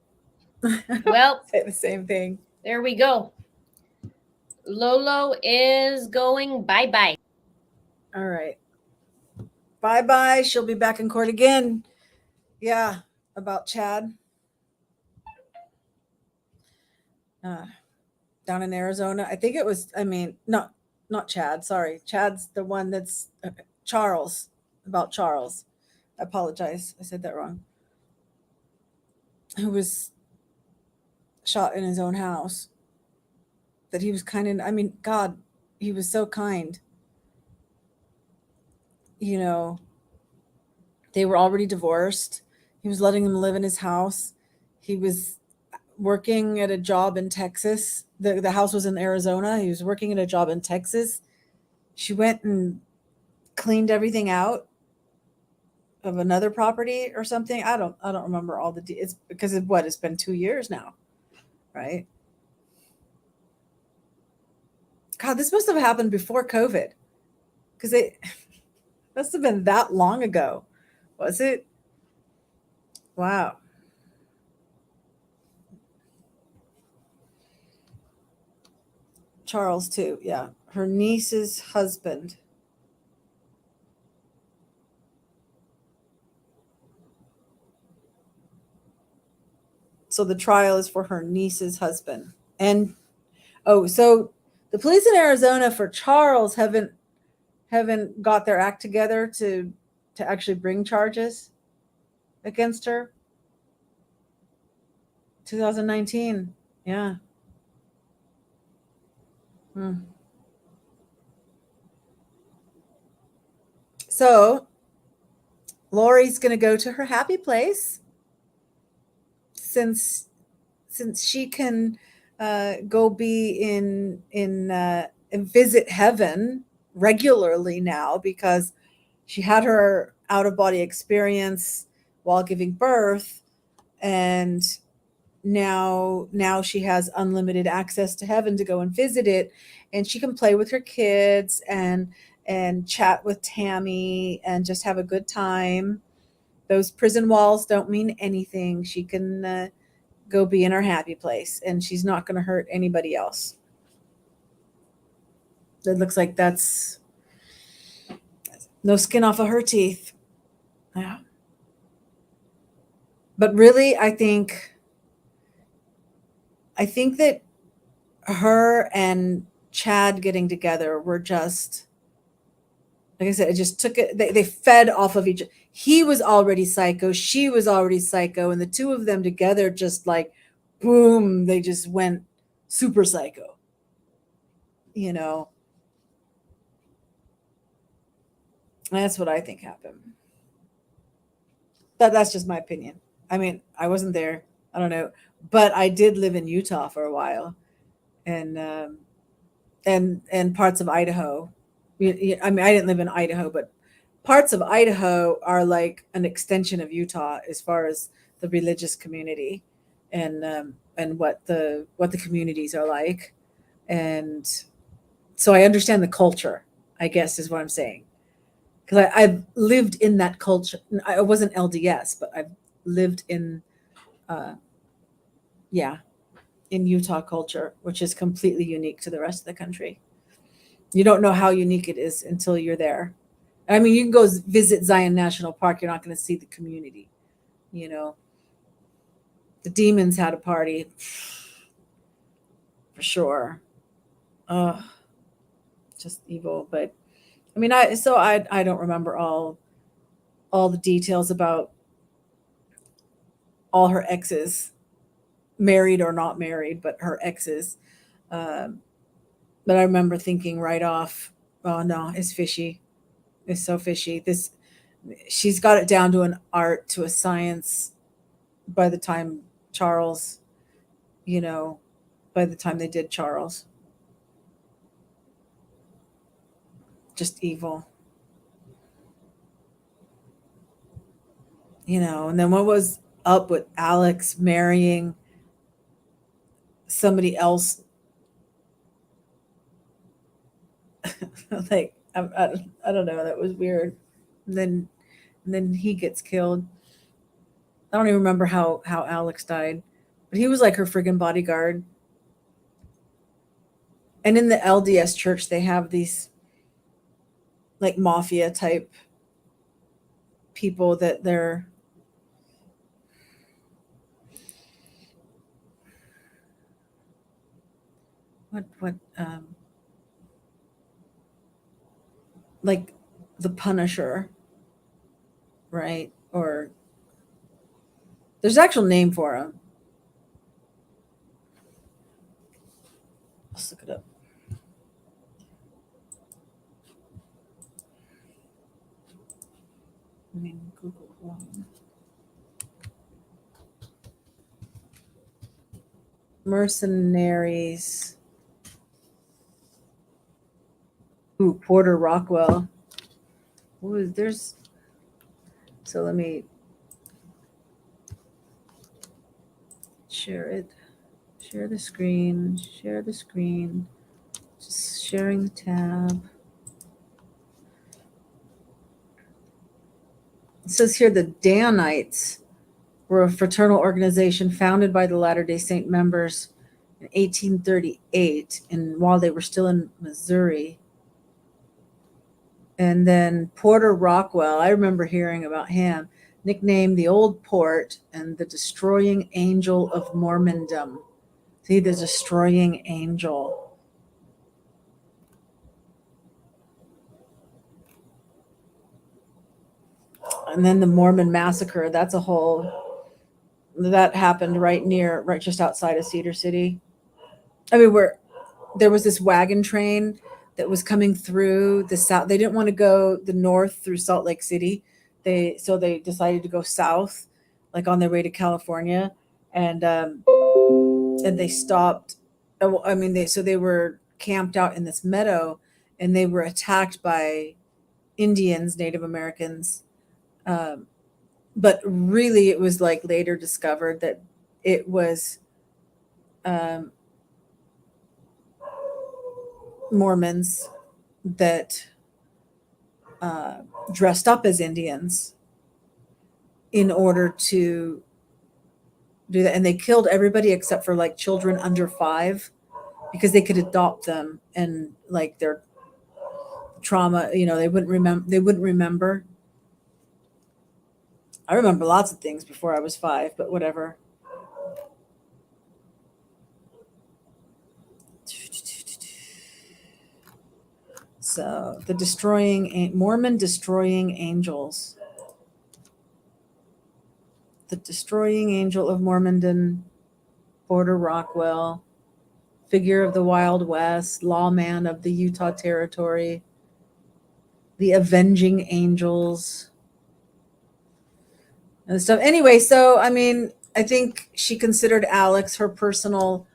Well, Say the same thing. there we go. Lolo is going bye-bye. All right. Bye-bye. She'll be back in court again. Yeah, about Chad. Down in Arizona. I think it was, not Chad. Sorry. Chad's the one that's Charles. About Charles. I apologize. I said that wrong. Who was shot in his own house. That he was kind of, God, he was so kind. You know, they were already divorced. He was letting them live in his house. He was working at a job in Texas. The house was in Arizona. He was working at a job in Texas. She went and cleaned everything out of another property or something. I don't remember all the it's because of what, it's been 2 years now, right? God, this must have happened before COVID, because it must have been that long ago. Was it? Wow. Charles too. Yeah. Her niece's husband. So the trial is for her niece's husband. And so the police in Arizona for Charles haven't got their act together to actually bring charges against her. 2019. Yeah. So Lori's going to go to her happy place since she can go be in and visit heaven regularly now, because she had her out of body experience while giving birth, and now she has unlimited access to heaven to go and visit it, and she can play with her kids and chat with Tammy and just have a good time. Those prison walls don't mean anything. She can go be in her happy place, and she's not going to hurt anybody else. It looks like that's no skin off of her teeth. Yeah. But really, I think that her and Chad getting together were just, like I said, it just took it. They fed off of each. He was already psycho. She was already psycho. And the two of them together just like, boom, they just went super psycho. You know, that's what I think happened. That's just my opinion. I mean, I wasn't there. I don't know. But I did live in Utah for a while, and parts of Idaho. I mean, I didn't live in Idaho, but parts of Idaho are like an extension of Utah as far as the religious community, and what the communities are like, and so I understand the culture, I guess is what I'm saying, because I've lived in that culture. I wasn't LDS, but I've lived in, in Utah culture, which is completely unique to the rest of the country. You don't know how unique it is until you're there. I mean, you can go visit Zion National Park. You're not going to see the community. You know, the demons had a party for sure. Just evil. But I mean, I don't remember all the details about all her exes, married or not married, but her exes. But I remember thinking right off, oh no, it's fishy. It's so fishy. She's got it down to an art, to a science by the time Charles, by the time they did Charles. Just evil. And then what was up with Alex marrying somebody else? Like, I don't know. That was weird. And then he gets killed. I don't even remember how Alex died, but he was like her friggin' bodyguard. And in the LDS church, they have these like mafia type people that they're what like the Punisher, right? Or there's an actual name for him. Let's look it up. I mean, Google one. Mercenaries. Ooh, Porter Rockwell. Ooh, there's. So let me share it. Share the screen. Share the screen. Just sharing the tab. It says here the Danites were a fraternal organization founded by the Latter-day Saint members in 1838, and while they were still in Missouri. And then Porter Rockwell, I remember hearing about him, nicknamed the Old Port and the Destroying Angel of Mormondom. See, the Destroying Angel. And then the Mormon Massacre, that happened right just outside of Cedar City. I mean, where there was this wagon train that was coming through the south. They didn't want to go the north through Salt Lake City. So they decided to go south, like on their way to California. and they stopped. I mean, they were camped out in this meadow, and they were attacked by Indians, Native Americans. But really, it was like later discovered that it was Mormons that dressed up as Indians in order to do that. And they killed everybody except for like children under 5 because they could adopt them, and like their trauma, they wouldn't remember. I remember lots of things before I was 5, but whatever. So the Mormon destroying angels. The destroying angel of Mormondom, Porter Rockwell, figure of the Wild West, lawman of the Utah Territory, the avenging angels, and stuff. Anyway, so I mean, I think she considered Alex her personal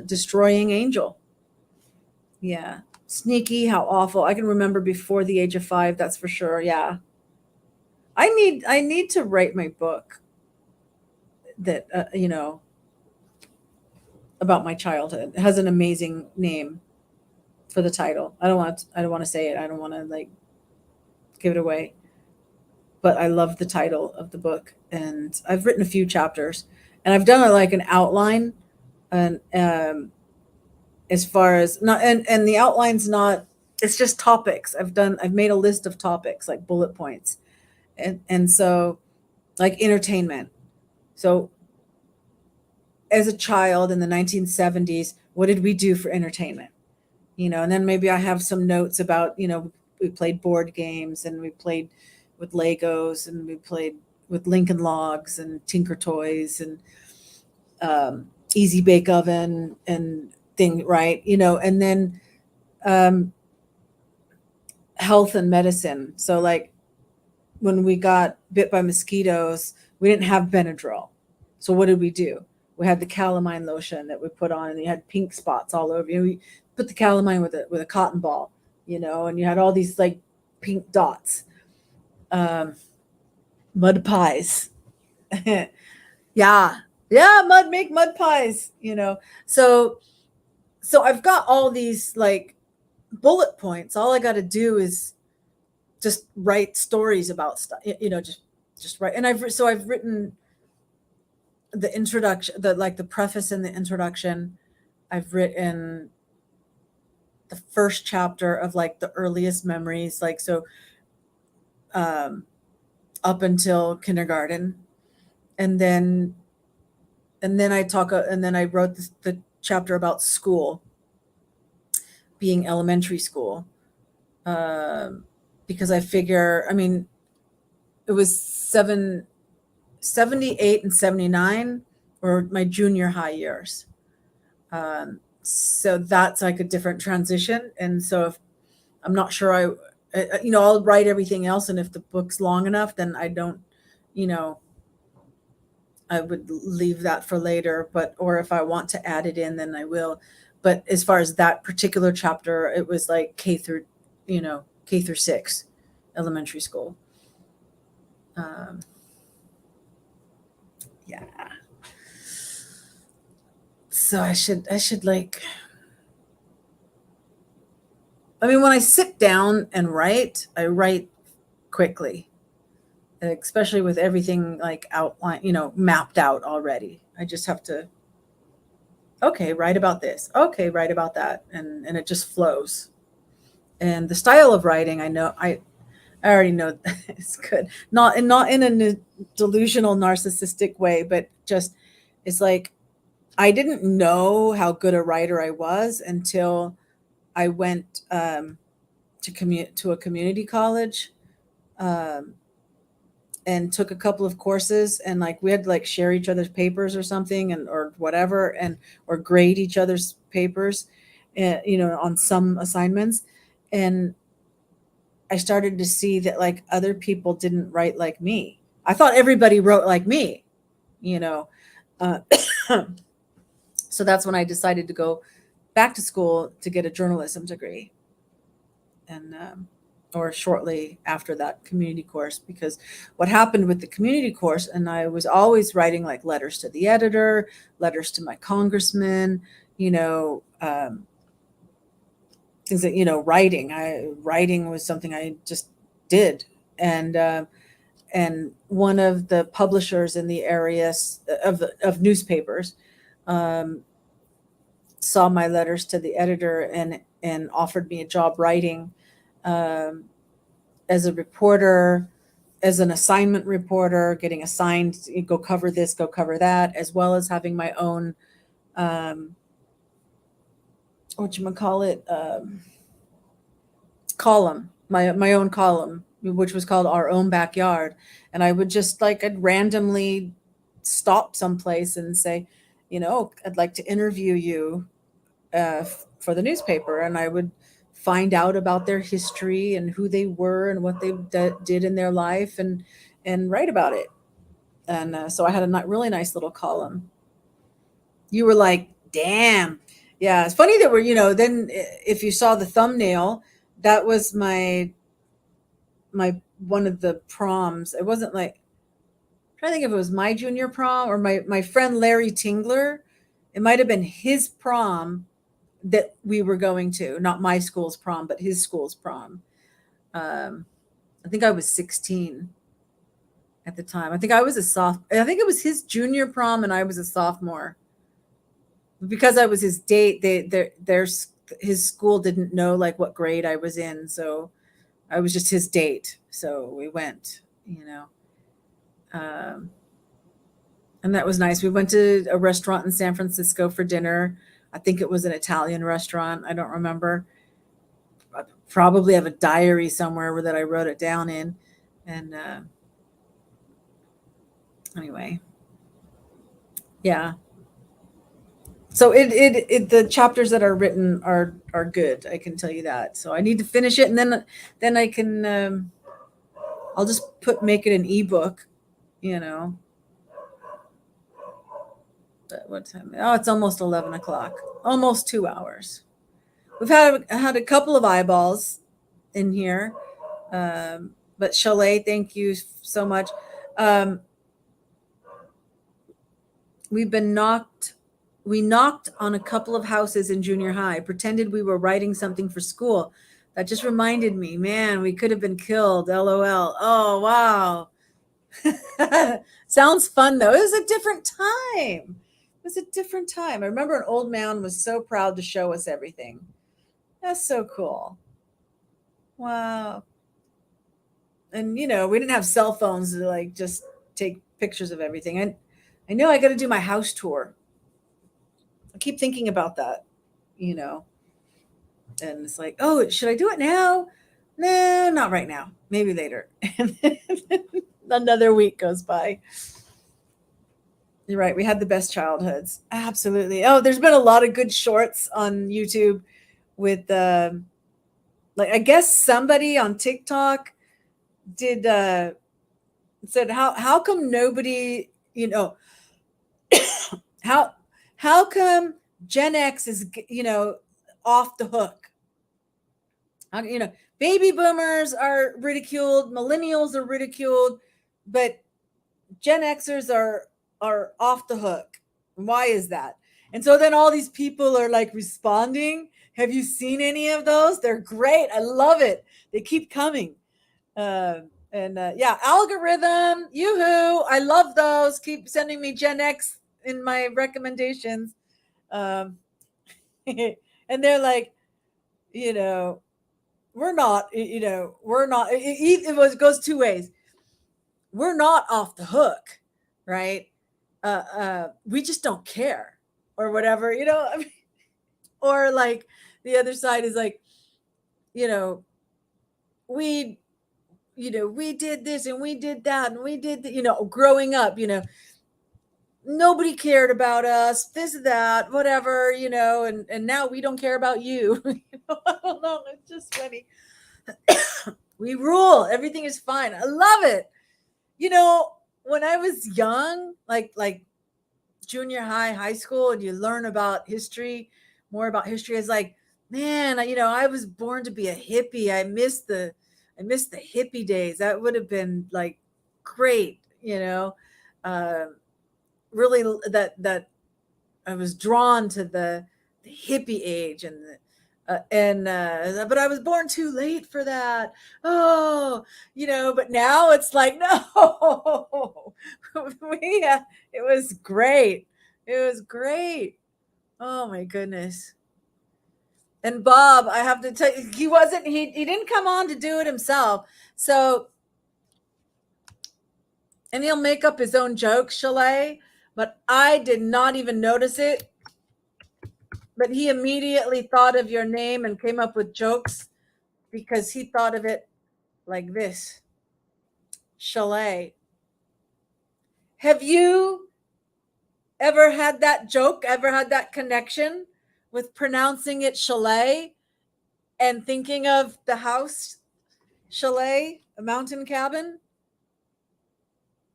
destroying angel. Yeah. Sneaky, how awful. I can remember before the age of 5, that's for sure. Yeah. I need to write my book that about my childhood. It has an amazing name for the title. I don't want to say it. I don't want to like give it away. But I love the title of the book, and I've written a few chapters, and I've done like an outline, and as far as not and the outline's not, it's just topics. I've made a list of topics, like bullet points, and so like entertainment. So as a child in the 1970s, what did we do for entertainment? And then maybe I have some notes about, we played board games, and we played with Legos, and we played with Lincoln Logs and Tinker Toys and Easy Bake Oven and thing, right? And then health and medicine. So like when we got bit by mosquitoes, we didn't have Benadryl. So what did we do? We had the calamine lotion that we put on, and you had pink spots all over. We put the calamine with a cotton ball, and you had all these like pink dots. Mud pies. Yeah, make mud pies, So I've got all these like bullet points. All I got to do is just write stories about stuff, just write. And I've written the introduction, the preface and the introduction. I've written the first chapter of like the earliest memories, like so up until kindergarten, and then I wrote the chapter about school, being elementary school, because I figure, I mean, it was 78 and 79 were my junior high years. So that's like a different transition. And so if I'm not sure, I'll write everything else. And if the book's long enough, then I don't, I would leave that for later, or if I want to add it in, then I will. But as far as that particular chapter, it was like K through 6 elementary school. Yeah. So I should like, I mean, when I sit down and write, I write quickly, especially with everything like outline, mapped out already. I just have to, okay, write about this. Okay, write about that. And it just flows. And the style of writing, I know, I already know it's good. Not in a delusional, narcissistic way, but just, it's like, I didn't know how good a writer I was until I went to a community college and took a couple of courses, and like we had to like share each other's papers or something, or whatever, or grade each other's papers, on some assignments. And I started to see that like other people didn't write like me. I thought everybody wrote like me, you know. So that's when I decided to go back to school to get a journalism degree. And or shortly after that community course, because what happened with the community course, and I was always writing like letters to the editor, letters to my congressman, you know, things that, you know, writing was something I just did. And one of the publishers in the area of newspapers saw my letters to the editor and offered me a job writing as a reporter, as an assignment reporter, getting assigned, go cover this, go cover that, as well as having my own, column, my own column, which was called Our Own Backyard. And I would just like, I'd randomly stop someplace and say, you know, I'd like to interview you for the newspaper. And I would find out about their history and who they were and what they did in their life and write about it. And so I had a really nice little column. You were like, damn. Yeah, it's funny that we're, you know, then if you saw the thumbnail, that was my one of the proms. It wasn't like, I'm trying to think if it was my junior prom or my friend Larry Tingler. It might have been his prom that we were going to, not my school's prom, but his school's prom. I think I was 16 at the time. I think I was I think it was his junior prom and I was a sophomore. Because I was his date, his school didn't know like what grade I was in, so I was just his date. So we went, you know, and that was nice. We went to a restaurant in San Francisco for dinner. I think it was an Italian restaurant. I don't remember. I probably have a diary somewhere that I wrote it down in. And anyway, yeah. So the chapters that are written are good. I can tell you that. So I need to finish it, and then I can. I'll just make it an ebook, you know. But what time? Oh, it's almost 11 o'clock. Almost 2 hours. We've had a couple of eyeballs in here, but Chalet, thank you so much. We knocked on a couple of houses in junior high, pretended we were writing something for school. That just reminded me, man, we could have been killed. LOL. Oh, wow. Sounds fun, though. It was a different time. I remember an old man was so proud to show us everything. That's so cool. Wow. And, you know, we didn't have cell phones to like just take pictures of everything. And I know I got to do my house tour. I keep thinking about that, you know, and it's like, oh, should I do it now? No, not right now. Maybe later. And then another week goes by. You're right. We had the best childhoods. Absolutely. Oh, there's been a lot of good shorts on YouTube with, like, I guess somebody on TikTok did, said, how come nobody, you know, how come Gen X is, you know, off the hook? You know, baby boomers are ridiculed, millennials are ridiculed, but Gen Xers are off the hook. Why is that? And so then all these people are like responding. Have you seen any of those? They're great. I love it. They keep coming. Yeah, algorithm, yoo-hoo. I love those. Keep sending me Gen X in my recommendations. And they're like, you know, we're not, it goes two ways. We're not off the hook, right? We just don't care or whatever, you know. I mean, or like the other side is like, you know, we did this and we did that and we did, you know, growing up, you know, nobody cared about us, this, that, whatever, you know, and now we don't care about you. You know, I don't know. It's just funny. We rule. Everything is fine. I love it. You know, when I was young, like junior high, high school, and you learn about history, more about history, it's like, man, I was born to be a hippie. I miss the hippie days. That would have been like great, uh, really that I was drawn to the hippie age but I was born too late for that. Oh, but now it's like, no, it was great. It was great. Oh my goodness. And Bob, I have to tell you, he didn't come on to do it himself. So, and he'll make up his own jokes, Chalet, but I did not even notice it. But he immediately thought of your name and came up with jokes because he thought of it like this. Chalet. Have you ever had that joke, ever had that connection with pronouncing it chalet and thinking of the house chalet, a mountain cabin?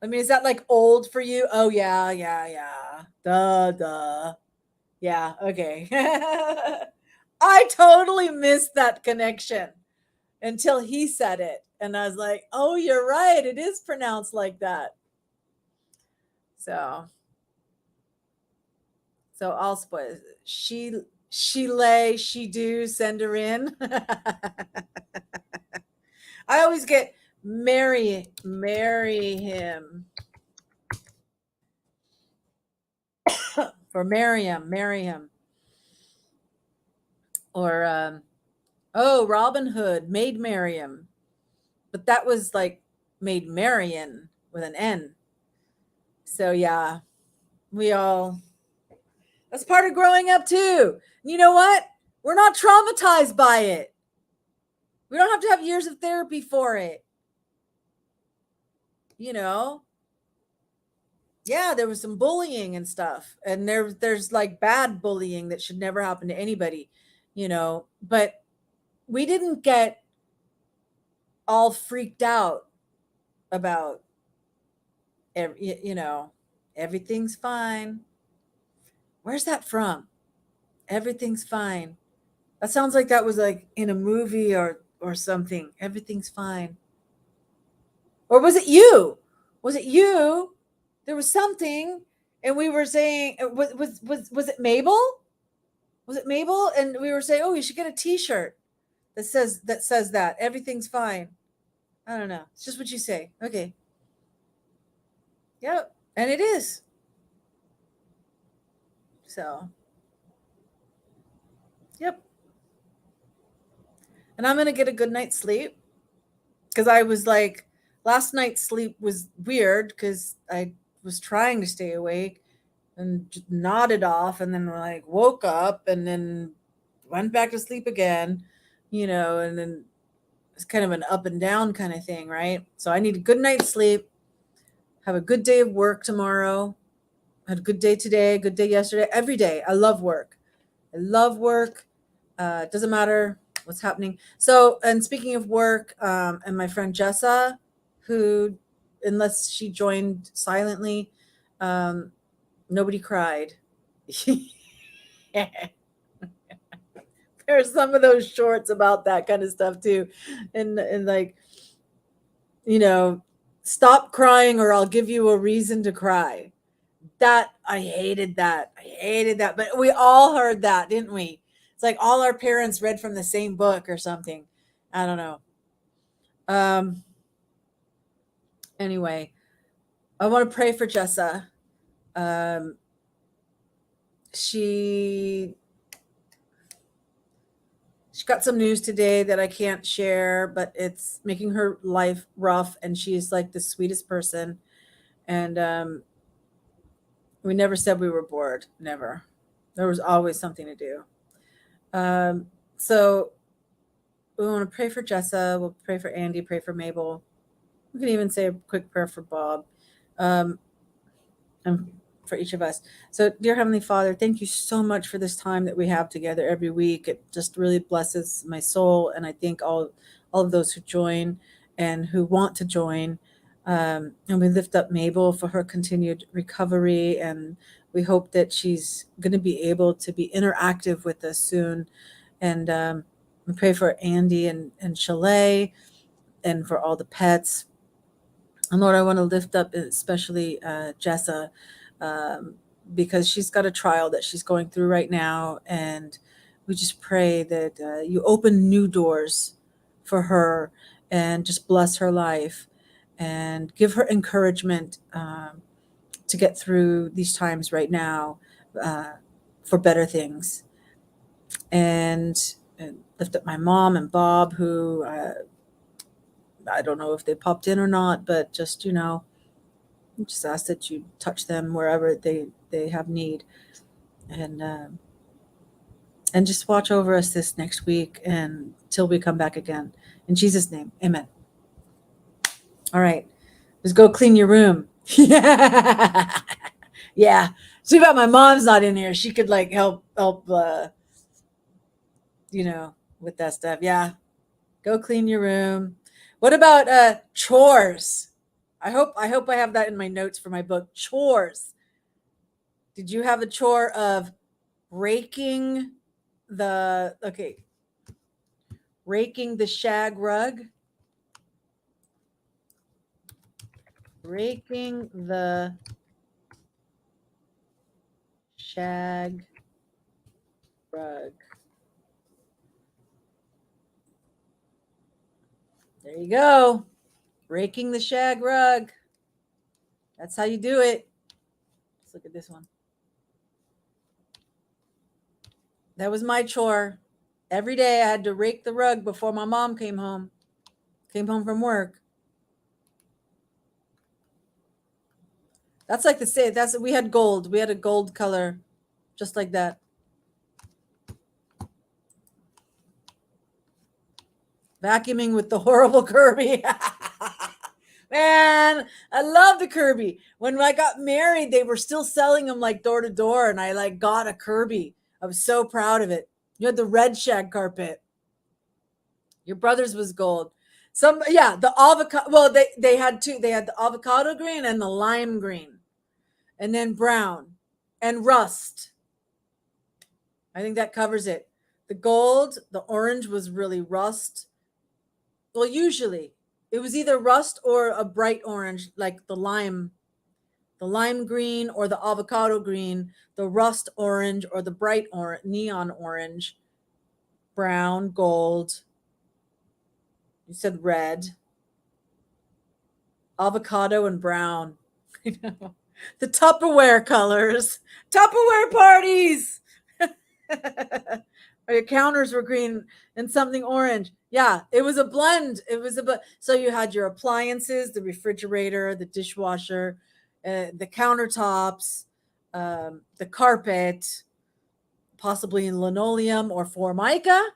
I mean, is that like old for you? Oh, yeah. Duh. Yeah, okay. I totally missed that connection until he said it. And I was like, oh, you're right. It is pronounced like that. So I'll spoil it. She lay, she do, send her in. I always get marry him. For marry him. Or Robin Hood, Maid Marian. But that was like Maid Marian with an N. So yeah, that's part of growing up too. And you know what? We're not traumatized by it. We don't have to have years of therapy for it. Yeah, there was some bullying and stuff. And there's like bad bullying that should never happen to anybody, but we didn't get all freaked out about everything's fine. Where's that from? Everything's fine. That sounds like that was like in a movie or something. Everything's fine. Or was it you? Was it you? There was something, and we were saying, was it Mabel? Was it Mabel? And we were saying, oh, you should get a T-shirt that says that everything's fine. I don't know. It's just what you say. Okay. Yep. And it is. So, yep. And I'm going to get a good night's sleep because I was like, last night's sleep was weird because I was trying to stay awake and just nodded off and then like woke up and then went back to sleep again, and then it's kind of an up and down kind of thing, right? So I need a good night's sleep, have a good day of work tomorrow, had a good day today, good day yesterday, every day. I love work. It doesn't matter what's happening. So, and speaking of work, and my friend Jessa, who, unless she joined silently, nobody cried. There's some of those shorts about that kind of stuff too. And like, stop crying or I'll give you a reason to cry. I hated that. But we all heard that, didn't we? It's like all our parents read from the same book or something. I don't know. Anyway, I want to pray for Jessa. She got some news today that I can't share, but it's making her life rough. And she's like the sweetest person. And we never said we were bored. Never. There was always something to do. So we want to pray for Jessa. We'll pray for Andy, pray for Mabel. We can even say a quick prayer for Bob, and for each of us. So, dear Heavenly Father, thank you so much for this time that we have together every week. It just really blesses my soul. And I thank all of those who join and who want to join. And we lift up Mabel for her continued recovery, and we hope that she's going to be able to be interactive with us soon. And we pray for Andy and Chalet and for all the pets. And Lord, I want to lift up especially Jessa, because she's got a trial that she's going through right now. And we just pray that you open new doors for her and just bless her life and give her encouragement to get through these times right now for better things. And lift up my mom and Bob, who I don't know if they popped in or not, but just, just ask that you touch them wherever they have need. And just watch over us this next week and till we come back again. In Jesus' name, amen. All right. Just go clean your room. Yeah. Too bad my mom's not in here. She could help with that stuff. Yeah. Go clean your room. What about chores? I hope I have that in my notes for my book. Chores. Did you have a chore of raking the shag rug? Raking the shag rug. There you go. Raking the shag rug. That's how you do it. Let's look at this one. That was my chore. Every day I had to rake the rug before my mom came home from work. That's like the same. We had gold. We had a gold color, just like that. Vacuuming with the horrible Kirby. Man, I love the Kirby. When I got married, they were still selling them door to door, and I got a Kirby. I was so proud of it. You had the red shag carpet. Your brother's was gold. The avocado. Well, they had two. They had the avocado green and the lime green, and then brown and rust. I think that covers it. The gold, the orange was really rust. Well, usually it was either rust or a bright orange, like the lime green or the avocado green, the rust orange or the bright orange, neon orange, brown, gold. You said red, avocado, and brown. The Tupperware colors, Tupperware parties. Or your counters were green and something orange. Yeah, it was a blend. So you had your appliances, the refrigerator, the dishwasher, the countertops, the carpet, possibly in linoleum or Formica.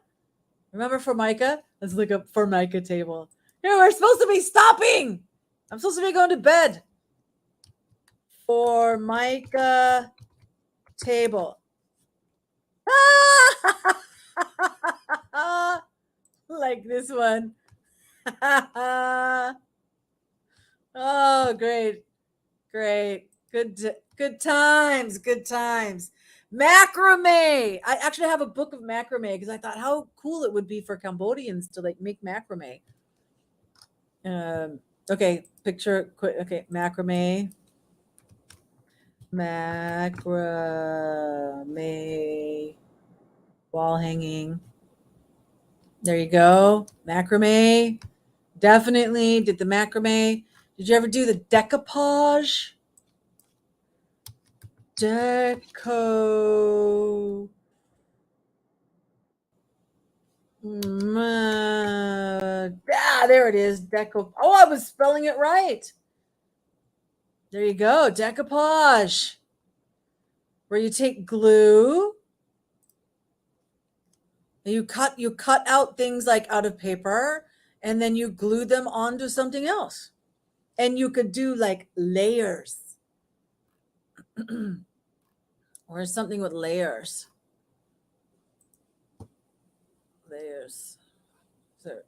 Remember Formica? Let's look up Formica table. Here, we're supposed to be stopping. I'm supposed to be going to bed. Formica table. Like this one. Oh, great. Good times. Macrame. I actually have a book of macrame because I thought how cool it would be for Cambodians to make macrame. Okay, picture quick. Okay, macrame. Wall hanging. There you go. Macrame. Definitely did the macrame. Did you ever do the decoupage? Deco. There it is. Deco. Oh, I was spelling it right. There you go. Decoupage. Where you take glue. And you cut out things out of paper, and then you glue them onto something else. And you could do layers. Or something with layers. So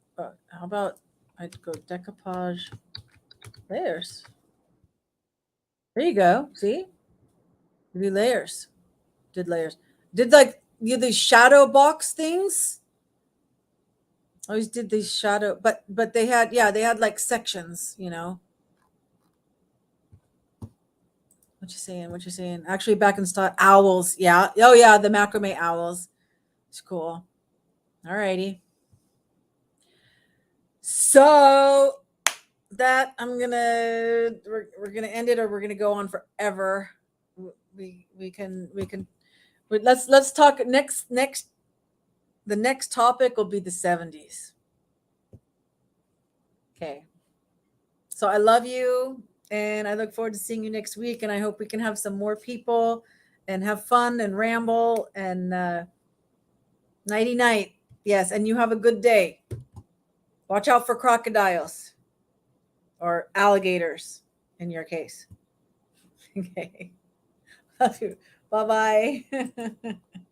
how about I'd go decoupage Layers. There you go. See? Do layers. Did layers. Did like these shadow box things. Always did these shadow, but they had like sections, you know. What you saying? What you saying? Actually, back in stock, owls. Yeah. Oh yeah, the macrame owls. It's cool. All righty. So that we're gonna end it, or we're gonna go on forever. We can let's talk next. The next topic will be the 70s. Okay. So I love you, and I look forward to seeing you next week, and I hope we can have some more people and have fun and ramble and nighty night. Yes, and you have a good day. Watch out for crocodiles or alligators in your case. Okay. Love you. Bye-bye.